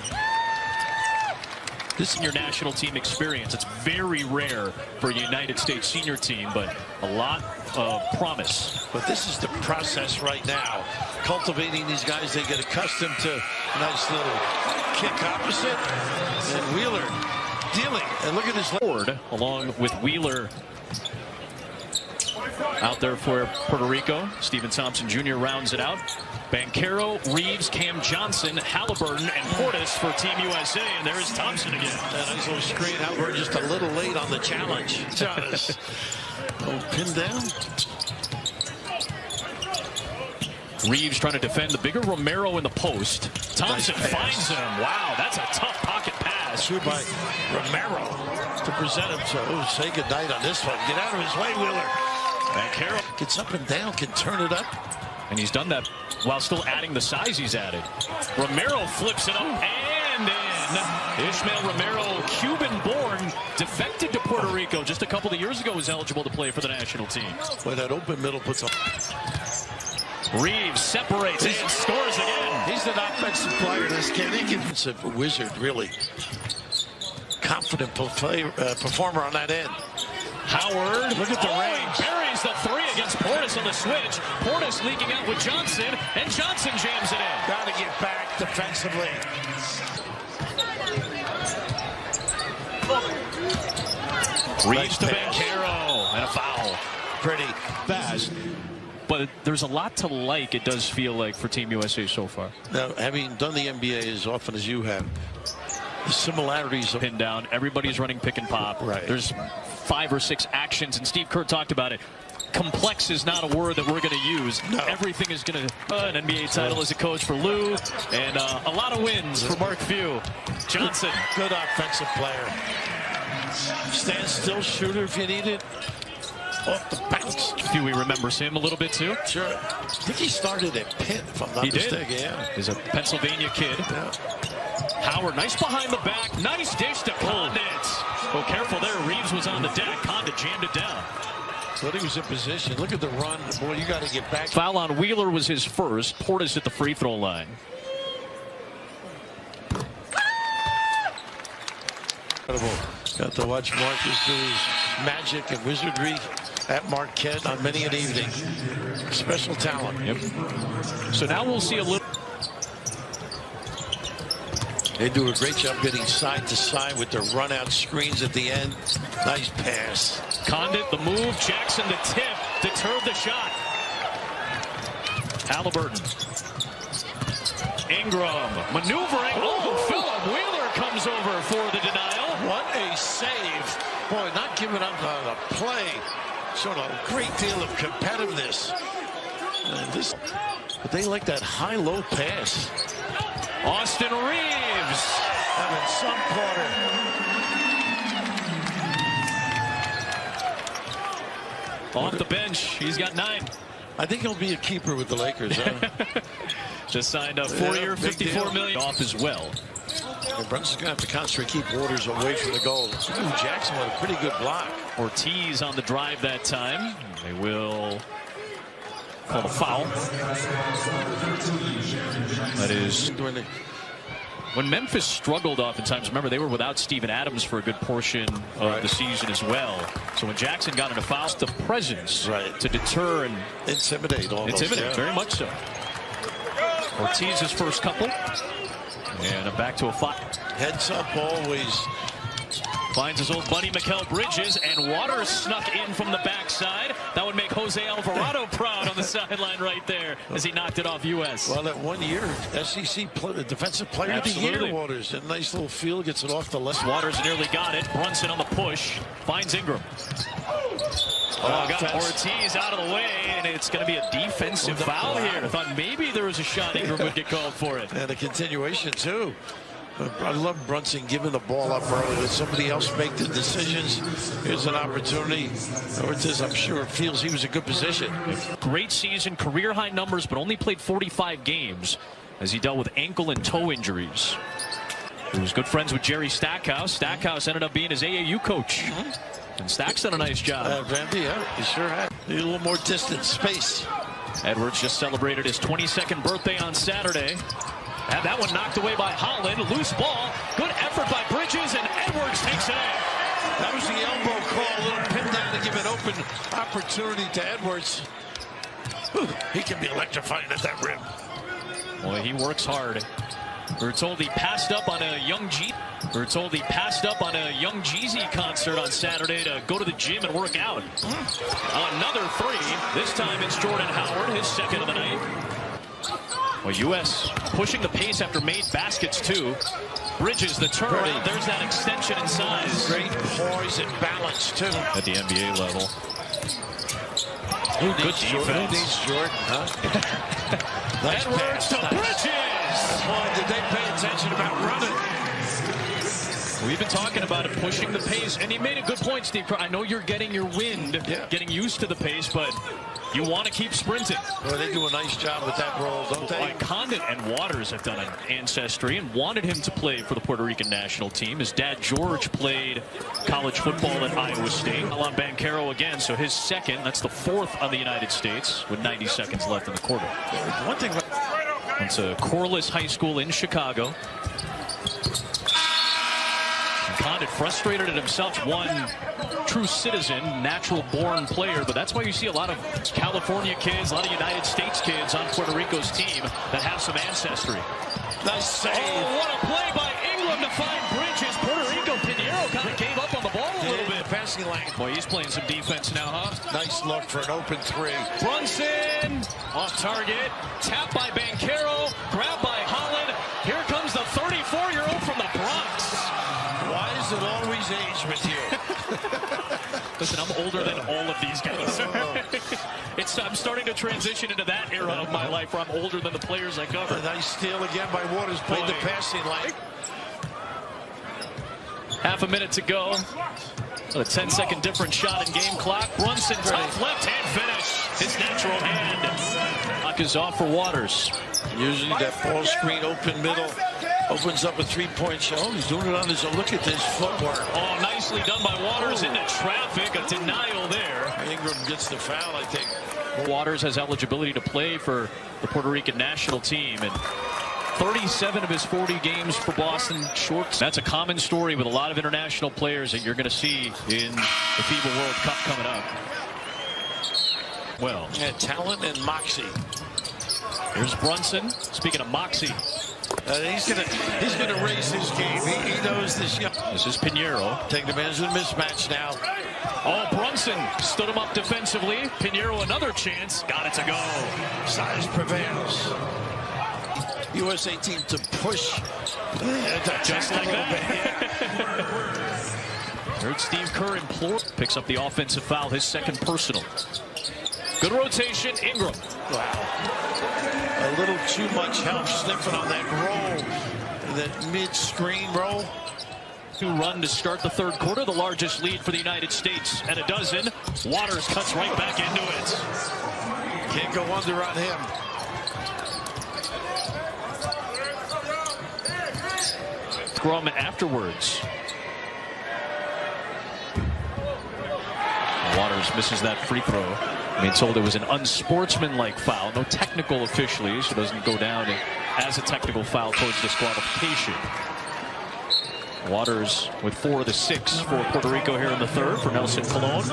[SPEAKER 11] This is your national team experience. It's very rare for a United States senior team, but a lot of promise.
[SPEAKER 5] But this is the process right now. Cultivating these guys, they get accustomed to nice little kick opposite. And Wheeler dealing. And look at his
[SPEAKER 11] Ford, along with Wheeler out there for Puerto Rico. Stephen Thompson Jr. rounds it out. Banchero, Reeves, Cam Johnson, Halliburton, and Portis for Team USA. And there's Thompson again.
[SPEAKER 5] That nice little screen. Halliburton just a little late on the challenge. Just pin down.
[SPEAKER 11] Reeves trying to defend the bigger Romero in the post. Thompson finds him. Wow, that's a tough pocket pass.
[SPEAKER 5] Through by Romero to present him. So say goodnight on this one. Get out of his way, Wheeler.
[SPEAKER 11] Banchero
[SPEAKER 5] gets up and down, can turn it up.
[SPEAKER 11] And he's done that while still adding the size he's added. Romero flips it up and in. Ishmael Romero, Cuban-born, defected to Puerto Rico just a couple of years ago, was eligible to play for the national team.
[SPEAKER 5] Boy, that open middle puts up.
[SPEAKER 11] Reeves separates and scores again.
[SPEAKER 5] He's an offensive player, this kid. He can. It's a wizard, really. confident performer on that end.
[SPEAKER 11] Howard,
[SPEAKER 5] Look at the range.
[SPEAKER 11] He buries the three against Portis on the switch. Portis leaking out with Johnson, and Johnson jams it in.
[SPEAKER 5] Got to get back defensively.
[SPEAKER 11] Reads to Banchero, and a foul.
[SPEAKER 5] Pretty
[SPEAKER 11] fast. But there's a lot to like, it does feel like, for Team USA so far.
[SPEAKER 5] Now, having done the NBA as often as you have, the similarities of
[SPEAKER 11] pin down, everybody's running pick and pop.
[SPEAKER 5] Right.
[SPEAKER 11] There's 5 or 6 actions, and Steve Kerr talked about it. Complex is not a word that we're going to use.
[SPEAKER 5] No.
[SPEAKER 11] Everything is going to an NBA title as a coach for Lou, and a lot of wins for Mark Few. Johnson,
[SPEAKER 5] good offensive player. Stand still shooter if you need it. Off the bounce.
[SPEAKER 11] Few, we remembers him a little bit too.
[SPEAKER 5] Sure. I think he started at Pitt, if I'm not mistaken. Yeah.
[SPEAKER 11] He's a Pennsylvania kid.
[SPEAKER 5] Yeah.
[SPEAKER 11] Howard, nice behind the back. Nice dish to Condit. Oh, careful there. Reeves was on the deck. Condit jammed it down.
[SPEAKER 5] But he was in position. Look at the run. Boy, you got to get back.
[SPEAKER 11] Foul on Wheeler was his first. Portis at the free throw line.
[SPEAKER 5] Incredible. Got to watch Marcus do his magic and wizardry at Marquette on many an evening. Special talent.
[SPEAKER 11] Yep. So now we'll see a little.
[SPEAKER 5] They do a great job getting side to side with their run out screens at the end. Nice pass.
[SPEAKER 11] Condit, the move. Jackson, the tip. Deterred the shot. Halliburton. Ingram maneuvering. Oh, Philip Wheeler comes over for the denial.
[SPEAKER 5] What a save. Boy, not giving up on a play. Showing a great deal of competitiveness. But they like that high-low pass.
[SPEAKER 11] Austin Reeves
[SPEAKER 5] having some quarter.
[SPEAKER 11] Off the bench. He's got 9.
[SPEAKER 5] I think he'll be a keeper with the Lakers. Huh?
[SPEAKER 11] Just signed a 4-year, $54 million off as well.
[SPEAKER 5] And Brunson's going to have to concentrate, keep Waters away from the goal. Ooh, Jackson with a pretty good block.
[SPEAKER 11] Ortiz on the drive that time. They will call a foul. That is when Memphis struggled oftentimes. Remember, they were without Steven Adams for a good portion of the season as well. So when Jackson got into fouls, the presence to deter and
[SPEAKER 5] intimidate almost.
[SPEAKER 11] Intimidate, very much so. Ortiz's first couple. And back to a foul.
[SPEAKER 5] Heads up always.
[SPEAKER 11] Finds his old buddy Mikal Bridges, and Waters snuck in from the backside. That would make Jose Alvarado proud on the sideline right there as he knocked it off U.S.
[SPEAKER 5] Well, that 1 year SEC Defensive Player of the Year, Waters. A nice little field, gets it off the left.
[SPEAKER 11] Waters nearly got it. Brunson on the push. Finds Ingram. Got Ortiz out of the way, and it's going to be a defensive foul here. I thought maybe there was a shot Ingram would get called for it.
[SPEAKER 5] And a continuation, too. I love Brunson giving the ball up early. Let somebody else make the decisions. Here's an opportunity. Ortiz, I'm sure, feels he was in good position.
[SPEAKER 11] Great season, career-high numbers, but only played 45 games as he dealt with ankle and toe injuries. He was good friends with Jerry Stackhouse. Stackhouse ended up being his AAU coach. And Stack's done a nice job.
[SPEAKER 5] Randy, yeah, he sure had. Need a little more distance, space.
[SPEAKER 11] Edwards just celebrated his 22nd birthday on Saturday. Had that one knocked away by Holland. Loose ball. Good effort by Bridges, and Edwards takes it in.
[SPEAKER 5] That was the elbow call. A little pin down to give an open opportunity to Edwards. Whew, he can be electrifying at that rim.
[SPEAKER 11] Boy, he works hard. We're told he passed up on a young Jeezy concert on Saturday to go to the gym and work out. Another 3. This time it's Jordan Howard, his second of the night. Well, U.S. pushing the pace after made baskets, too. Bridges, the turnaround. There's that extension in size.
[SPEAKER 5] Great poise and balance, too.
[SPEAKER 11] At the NBA level.
[SPEAKER 5] Good defense. Who needs Jordan, huh? Nice
[SPEAKER 11] Edwards to Bridges.
[SPEAKER 5] Boy, did they pay attention about running.
[SPEAKER 11] We've been talking about it, pushing the pace, and he made a good point, Steve. I know you're getting your wind, getting used to the pace, but you want to keep sprinting.
[SPEAKER 5] Well, they do a nice job with that role, don't they?
[SPEAKER 11] Like Condit and Waters have done an ancestry and wanted him to play for the Puerto Rican national team. His dad, George, played college football at Iowa State. Alon Banchero again, so his second. That's the 4th on the United States with 90 seconds left in the quarter.
[SPEAKER 5] One thing.
[SPEAKER 11] It's a Corliss High School in Chicago. sounded frustrated at himself. One true citizen, natural-born player, but that's why you see a lot of California kids, a lot of United States kids on Puerto Rico's team that have some ancestry.
[SPEAKER 5] Nice save.
[SPEAKER 11] Oh, what a play by Ingram to find Bridges. Puerto Rico, Pinheiro kind of gave up on the ball a little bit.
[SPEAKER 5] Passing lane.
[SPEAKER 11] Boy, he's playing some defense now, huh?
[SPEAKER 5] Nice look for an open three.
[SPEAKER 11] Brunson off target. Tap by Banchero. Grab by Holland. Here comes the 34-year-old from the Bronx.
[SPEAKER 5] Why is it always age with you?
[SPEAKER 11] Listen, I'm older than all of these guys. I'm starting to transition into that era of my life where I'm older than the players I cover.
[SPEAKER 5] A nice steal again by Waters. Played the passing lane.
[SPEAKER 11] Half a minute to go. A 10-second different shot in game clock. Brunson, tough left-hand finish. His natural hand. Puck is off for Waters.
[SPEAKER 5] Usually that ball screen open middle opens up a three-point shot. Oh, he's doing it on his own. Look at this footwork.
[SPEAKER 11] Oh, nicely done by Waters into traffic. A denial there.
[SPEAKER 5] Ingram gets the foul, I think.
[SPEAKER 11] Waters has eligibility to play for the Puerto Rican national team. And 37 of his 40 games for Boston shorts. That's a common story with a lot of international players that you're going to see in the FIBA World Cup coming up. Well,
[SPEAKER 5] yeah, talent and moxie.
[SPEAKER 11] Here's Brunson. Speaking of moxie,
[SPEAKER 5] he's gonna raise his game. He knows this.
[SPEAKER 11] This is Pinheiro.
[SPEAKER 5] Taking advantage of the mismatch now.
[SPEAKER 11] Oh, Brunson stood him up defensively. Pinheiro another chance. Got it to go.
[SPEAKER 5] Size prevails. USA team to push.
[SPEAKER 11] Just like that. Heard Steve Kerr implore. Picks up the offensive foul, his second personal. Good rotation, Ingram.
[SPEAKER 5] Wow. A little too much help sniffing on that roll. That mid-screen roll.
[SPEAKER 11] Run to start the third quarter, the largest lead for the United States at a dozen. Waters cuts right back into it.
[SPEAKER 5] Can't go under on him.
[SPEAKER 11] Scrum afterwards. Waters misses that free throw. I mean, told it was an unsportsmanlike foul. No technical officially, so it doesn't go down as a technical foul towards disqualification. Waters with 4 of the 6 for Puerto Rico here in the third for Nelson Colon.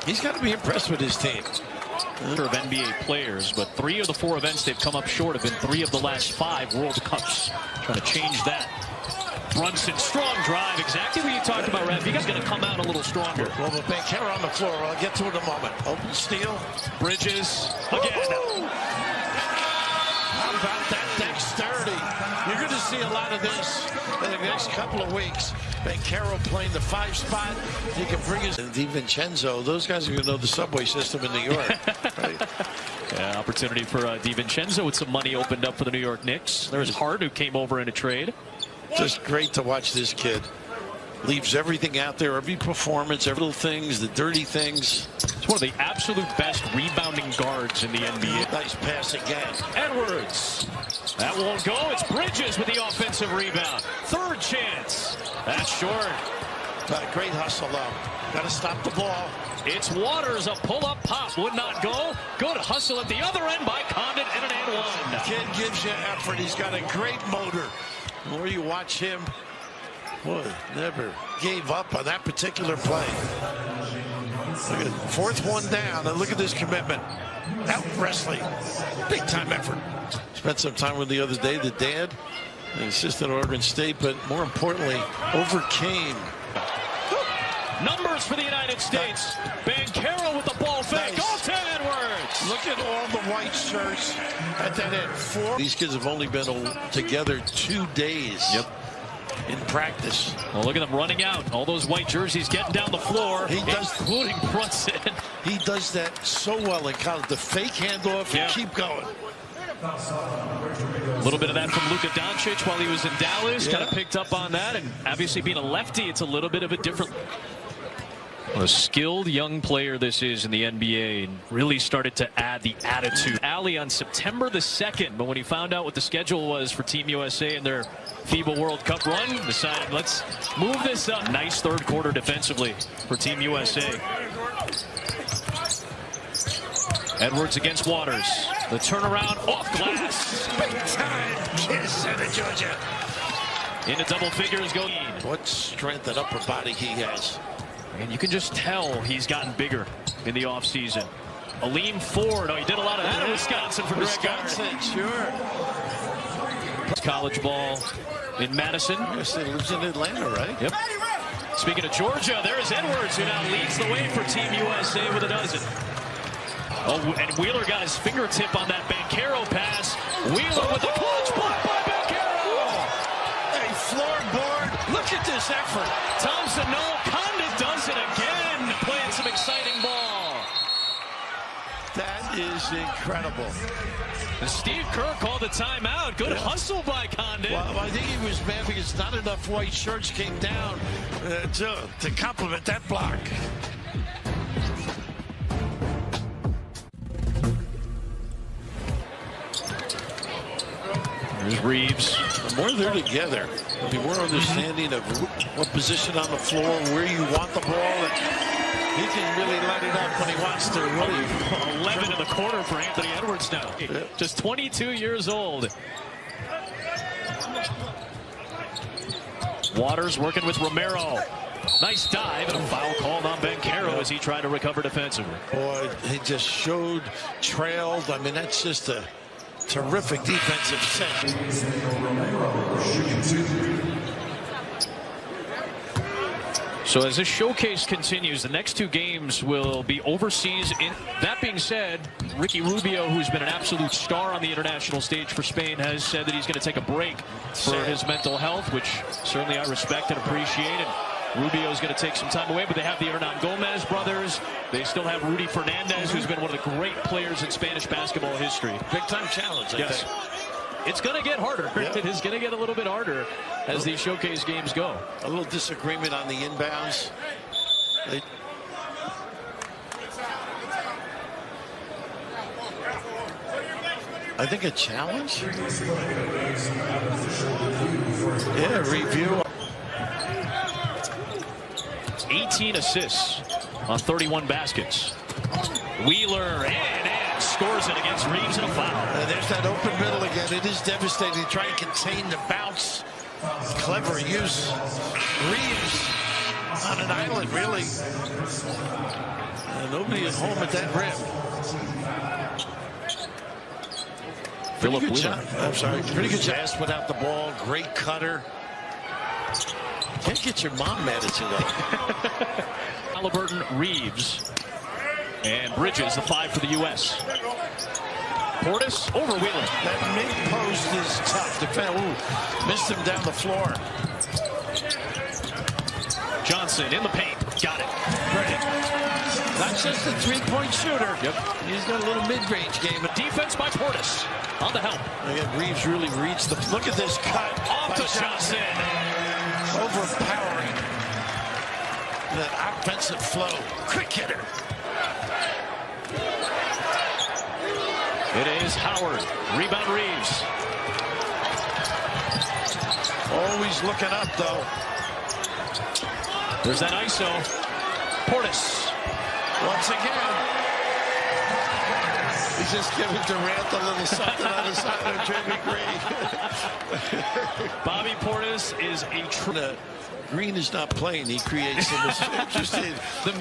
[SPEAKER 5] He's got to be impressed with his team.
[SPEAKER 11] Of NBA players, but 3 of the 4 events they've come up short have been 3 of the last 5 World Cups. Trying to change that. Brunson, strong drive, exactly what you talked about, Rev. You guys going to come out a little stronger.
[SPEAKER 5] Well, the Banchero on the floor. I'll get to it in a moment. Open steal.
[SPEAKER 11] Bridges again.
[SPEAKER 5] How about that dexterity? You're going to see a lot of this in the next couple of weeks. Banchero playing the 5 spot. He can bring his DiVincenzo. Those guys are going to know the subway system in New York. Right?
[SPEAKER 11] Yeah, opportunity for DiVincenzo with some money opened up for the New York Knicks. There's Hart, who came over in a trade.
[SPEAKER 5] Just great to watch this kid. Leaves everything out there, every performance, every little things, the dirty things.
[SPEAKER 11] It's one of the absolute best rebounding guards in the NBA.
[SPEAKER 5] Nice pass again.
[SPEAKER 11] Edwards. That won't go. It's Bridges with the offensive rebound. Third chance. That's short.
[SPEAKER 5] Great hustle, though. Got to stop the ball.
[SPEAKER 11] It's Waters. A pull-up pop would not go. Good hustle at the other end by Condon and an and one.
[SPEAKER 5] Kid gives you effort. He's got a great motor. The more you watch him, boy, never gave up on that particular play. Look at it. 4th one down, and look at this commitment. Out wrestling. Big time effort. Spent some time with the other day, the dad, the assistant at Oregon State, but more importantly, overcame.
[SPEAKER 11] Numbers for the United States. Banchero with the ball fake. Go to Edwards.
[SPEAKER 5] Look at all the white shirts at that end. 4. These kids have only been together 2 days.
[SPEAKER 11] Yep.
[SPEAKER 5] In practice.
[SPEAKER 11] Well, look at them running out. All those white jerseys getting down the floor, including Brunson.
[SPEAKER 5] He does that so well in college. The fake handoff and keep going.
[SPEAKER 11] A little bit of that from Luka Doncic while he was in Dallas. Kind of picked up on that. And obviously being a lefty, it's a little bit of a different... What a skilled young player this is in the NBA, and really started to add the attitude. Alley on September the 2nd, but when he found out what the schedule was for Team USA and their FIBA World Cup run, decided let's move this up. Nice third quarter defensively for Team USA. Edwards against Waters. The turnaround off glass.
[SPEAKER 5] Big time kiss out of Georgia.
[SPEAKER 11] Into double figures going.
[SPEAKER 5] What strength and upper body he has.
[SPEAKER 11] And you can just tell he's gotten bigger in the offseason. Aleem Ford. Oh, he did a lot of that in Wisconsin for
[SPEAKER 5] Wisconsin, sure.
[SPEAKER 11] College ball in Madison.
[SPEAKER 5] Yes, he lives in Atlanta, right?
[SPEAKER 11] Yep. Speaking of Georgia, there's Edwards, who now leads the way for Team USA with a dozen. Oh, and Wheeler got his fingertip on that Banchero pass. Wheeler with a clutch block by Banchero.
[SPEAKER 5] A floorboard. Look at this effort.
[SPEAKER 11] Thompson, no. Condit does it again, playing some exciting ball.
[SPEAKER 5] That is incredible.
[SPEAKER 11] And Steve Kerr called the timeout. Good hustle by Condit.
[SPEAKER 5] Well, I think he was mad because not enough white shirts came down to compliment that block.
[SPEAKER 11] There's Reeves.
[SPEAKER 5] The more they're together, the more understanding of what position on the floor, where you want the ball, and he can really light it up when he wants to. Really.
[SPEAKER 11] 11 in the quarter for Anthony Edwards now.
[SPEAKER 5] Yep.
[SPEAKER 11] Just 22 years old. Waters working with Romero. Nice dive and a foul called on Banchero as he tried to recover defensively.
[SPEAKER 5] Boy, he just showed, trailed. I mean, that's just a terrific defensive set.
[SPEAKER 11] So as this showcase continues, the next two games will be overseas. That being said, Ricky Rubio, who's been an absolute star on the international stage for Spain, has said that he's going to take a break for his mental health, which certainly I respect and appreciate. And Rubio's going to take some time away, but they have the Hernan Gomez brothers. They still have Rudy Fernandez, who's been one of the great players in Spanish basketball history.
[SPEAKER 5] Big-time challenge, I think.
[SPEAKER 11] It's going to get harder. Yeah. It is going to get a little bit harder as these showcase games go.
[SPEAKER 5] A little disagreement on the inbounds. I think a challenge. Yeah, review.
[SPEAKER 11] 18 assists on 31 baskets. Wheeler and scores it against Reeves in a foul.
[SPEAKER 5] There's that open middle again. It is devastating. Try and contain the bounce. Clever use. Reeves on an island, really. Nobody at home at that rim. Pretty good job. I'm sorry. Pretty good job without the ball. Great cutter. Can't get your mom mad at you, though.
[SPEAKER 11] Halliburton, Reeves, and Bridges, the 5 for the U.S. Portis over Wheeler.
[SPEAKER 5] That mid-post is tough. Missed him down the floor.
[SPEAKER 11] Johnson in the paint. Got it.
[SPEAKER 5] Pretty. Not just a three-point shooter.
[SPEAKER 11] Yep.
[SPEAKER 5] He's got a little mid-range game.
[SPEAKER 11] Defense by Portis. On the help.
[SPEAKER 5] Again, Reeves really reached the... Look at this cut.
[SPEAKER 11] Off to Johnson.
[SPEAKER 5] Overpowering that offensive flow. Quick hitter.
[SPEAKER 11] It is Howard. Rebound Reeves.
[SPEAKER 5] Always looking up, though.
[SPEAKER 11] There's that ISO. Portis.
[SPEAKER 5] Once again. He's just giving Durant a little something on the side of Jimmy Green.
[SPEAKER 11] Bobby Portis is a true.
[SPEAKER 5] Green is not playing. He creates some interesting.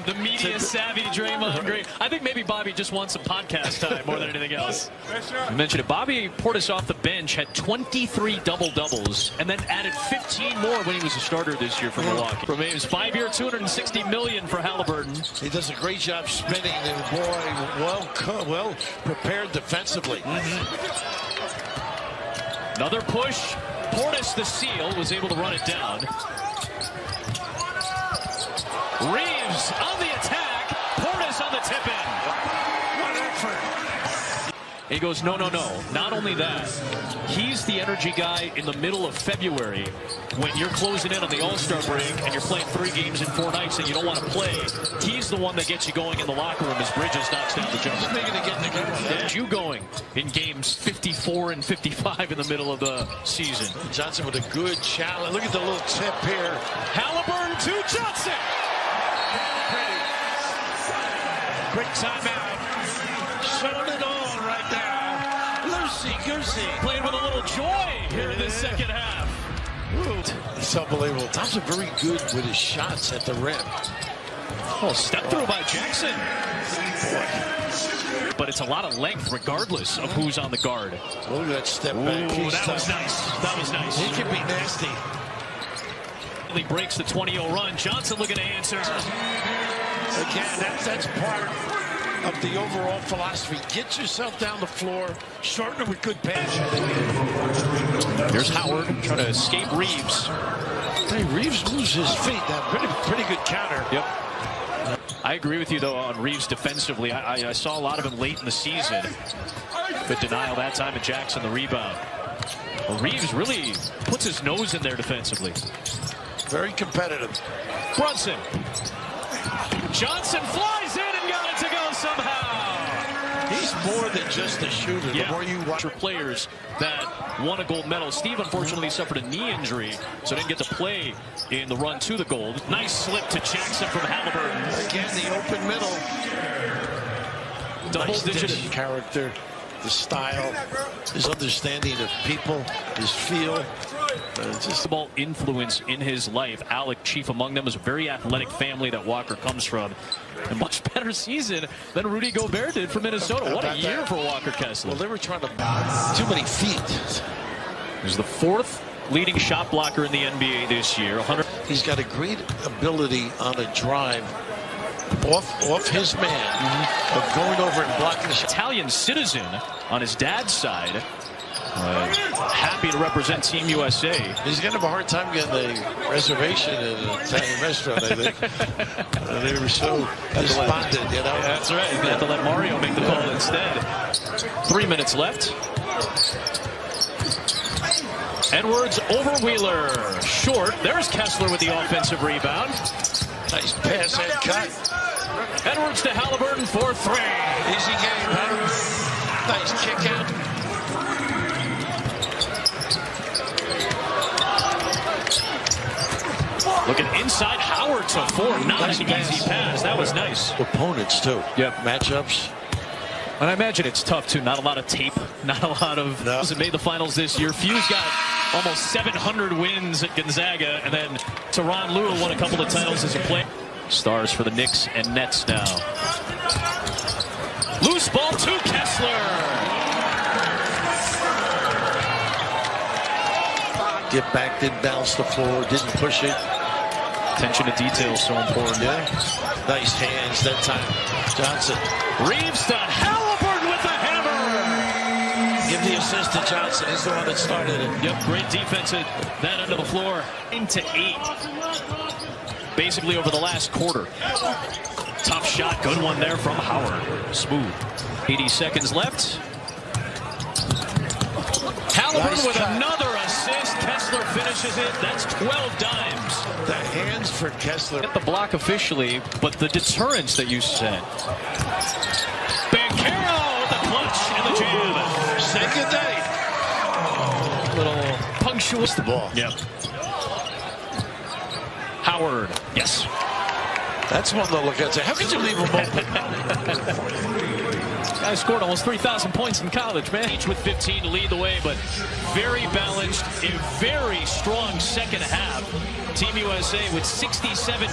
[SPEAKER 11] the media savvy Draymond Green. I think maybe Bobby just wants some podcast time more than anything else. I mentioned it. Bobby Portis off the bench had 23 double-doubles and then added 15 more when he was a starter this year for Milwaukee. Remains 5-year, $260 million for Halliburton.
[SPEAKER 5] He does a great job spinning. And boy, well prepared defensively.
[SPEAKER 11] Another push. Portis, the seal, was able to run it down. Reeves on the attack. Portis on the tip-in.
[SPEAKER 5] What effort.
[SPEAKER 11] He goes, no, no, no. Not only that, he's the energy guy in the middle of February when you're closing in on the All-Star break and you're playing 3 games in 4 nights and you don't want to play. He's the one that gets you going in the locker room as Bridges knocks down the jumper.
[SPEAKER 5] Speaking of getting the game,
[SPEAKER 11] Get you going in games 54 and 55 in the middle of the season.
[SPEAKER 5] Johnson with a good challenge. Look at the little tip here.
[SPEAKER 11] Halliburton to Johnson.
[SPEAKER 5] Quick timeout. Showing it all right now. Loosey-goosey.
[SPEAKER 11] Playing with a little joy here in the second half.
[SPEAKER 5] It's unbelievable. Thompson very good with his shots at the rim.
[SPEAKER 11] Oh, step through by Jackson. But it's a lot of length regardless of who's on the guard.
[SPEAKER 5] Look at that step back.
[SPEAKER 11] That was nice. That was nice.
[SPEAKER 5] He can be nasty.
[SPEAKER 11] He breaks the 20-0 run. Johnson looking to answer.
[SPEAKER 5] Again, that's part of the overall philosophy. Get yourself down the floor, shorten it with good passion.
[SPEAKER 11] Here's Howard trying to escape Reeves.
[SPEAKER 5] Hey, Reeves moves his feet. That pretty good counter.
[SPEAKER 11] Yep. I agree with you, though, on Reeves defensively. I saw a lot of him late in the season. Good denial that time, and Jackson the rebound. Well, Reeves really puts his nose in there defensively.
[SPEAKER 5] Very competitive.
[SPEAKER 11] Brunson. Johnson flies in and got it to go somehow.
[SPEAKER 5] He's more than just a shooter.
[SPEAKER 11] Yeah.
[SPEAKER 5] The more you watch
[SPEAKER 11] players that won a gold medal. Steve unfortunately suffered a knee injury, so didn't get to play in the run to the gold. Nice slip to Jackson from Halliburton.
[SPEAKER 5] Again, the open middle.
[SPEAKER 11] Double-digit
[SPEAKER 5] character, the style, his understanding of people, his feel.
[SPEAKER 11] Just ball influence in his life. Alec, chief among them, is a very athletic family that Walker comes from. A much better season than Rudy Gobert did for Minnesota. What a year for Walker Kessler.
[SPEAKER 5] Well, they were trying to too many feet.
[SPEAKER 11] He's the fourth leading shot blocker in the NBA this year.
[SPEAKER 5] He's got a great ability on a drive off his man of going over and blocking the shot.
[SPEAKER 11] Italian citizen on his dad's side. Happy to represent Team USA.
[SPEAKER 5] He's going to have a hard time getting a reservation at an Italian restaurant, I think. They were so despondent, you know.
[SPEAKER 11] Yeah, that's right. He's going to have to let Mario make the call instead. 3 minutes left. Edwards over Wheeler. Short. There's Kessler with the offensive rebound.
[SPEAKER 5] Nice pass and cut.
[SPEAKER 11] Edwards to Halliburton for 3.
[SPEAKER 5] Easy game, huh? Nice kick out.
[SPEAKER 11] Looking inside, Howard to 4. Not an easy pass. That was nice.
[SPEAKER 5] Opponents, too.
[SPEAKER 11] Yep.
[SPEAKER 5] Matchups.
[SPEAKER 11] And I imagine it's tough, too. Not a lot of tape. Not a lot of...
[SPEAKER 5] No.
[SPEAKER 11] Made the finals this year. Few's got almost 700 wins at Gonzaga. And then Tyronn Lue won a couple of titles as a player. Stars for the Knicks and Nets now. Loose ball to Kessler.
[SPEAKER 5] Get back, didn't bounce the floor, didn't push it.
[SPEAKER 11] Attention to detail so important.
[SPEAKER 5] Yeah. Nice hands that time. Johnson.
[SPEAKER 11] Reeves to Halliburton with the hammer.
[SPEAKER 5] Give the assist to Johnson. He's the one that started it.
[SPEAKER 11] Yep, great defense at that end of the floor. 9-8. Basically over the last quarter. Tough shot. Good one there from Howard. Smooth. 80 seconds left. Halliburton nice with another assist. Kessler finishes it. That's 12 dimes.
[SPEAKER 5] The hands for Kessler.
[SPEAKER 11] Get the block officially, but the deterrence that you said. Banchero, the clutch and the jam.
[SPEAKER 5] Say good day.
[SPEAKER 11] Little punctual.
[SPEAKER 5] The ball.
[SPEAKER 11] Yep. Howard. Yes.
[SPEAKER 5] That's one to look at. Say, how could you leave him open?
[SPEAKER 11] Guy scored almost 3,000 points in college, man. Each with 15 to lead the way, but very balanced, a very strong second half. Team USA with 67.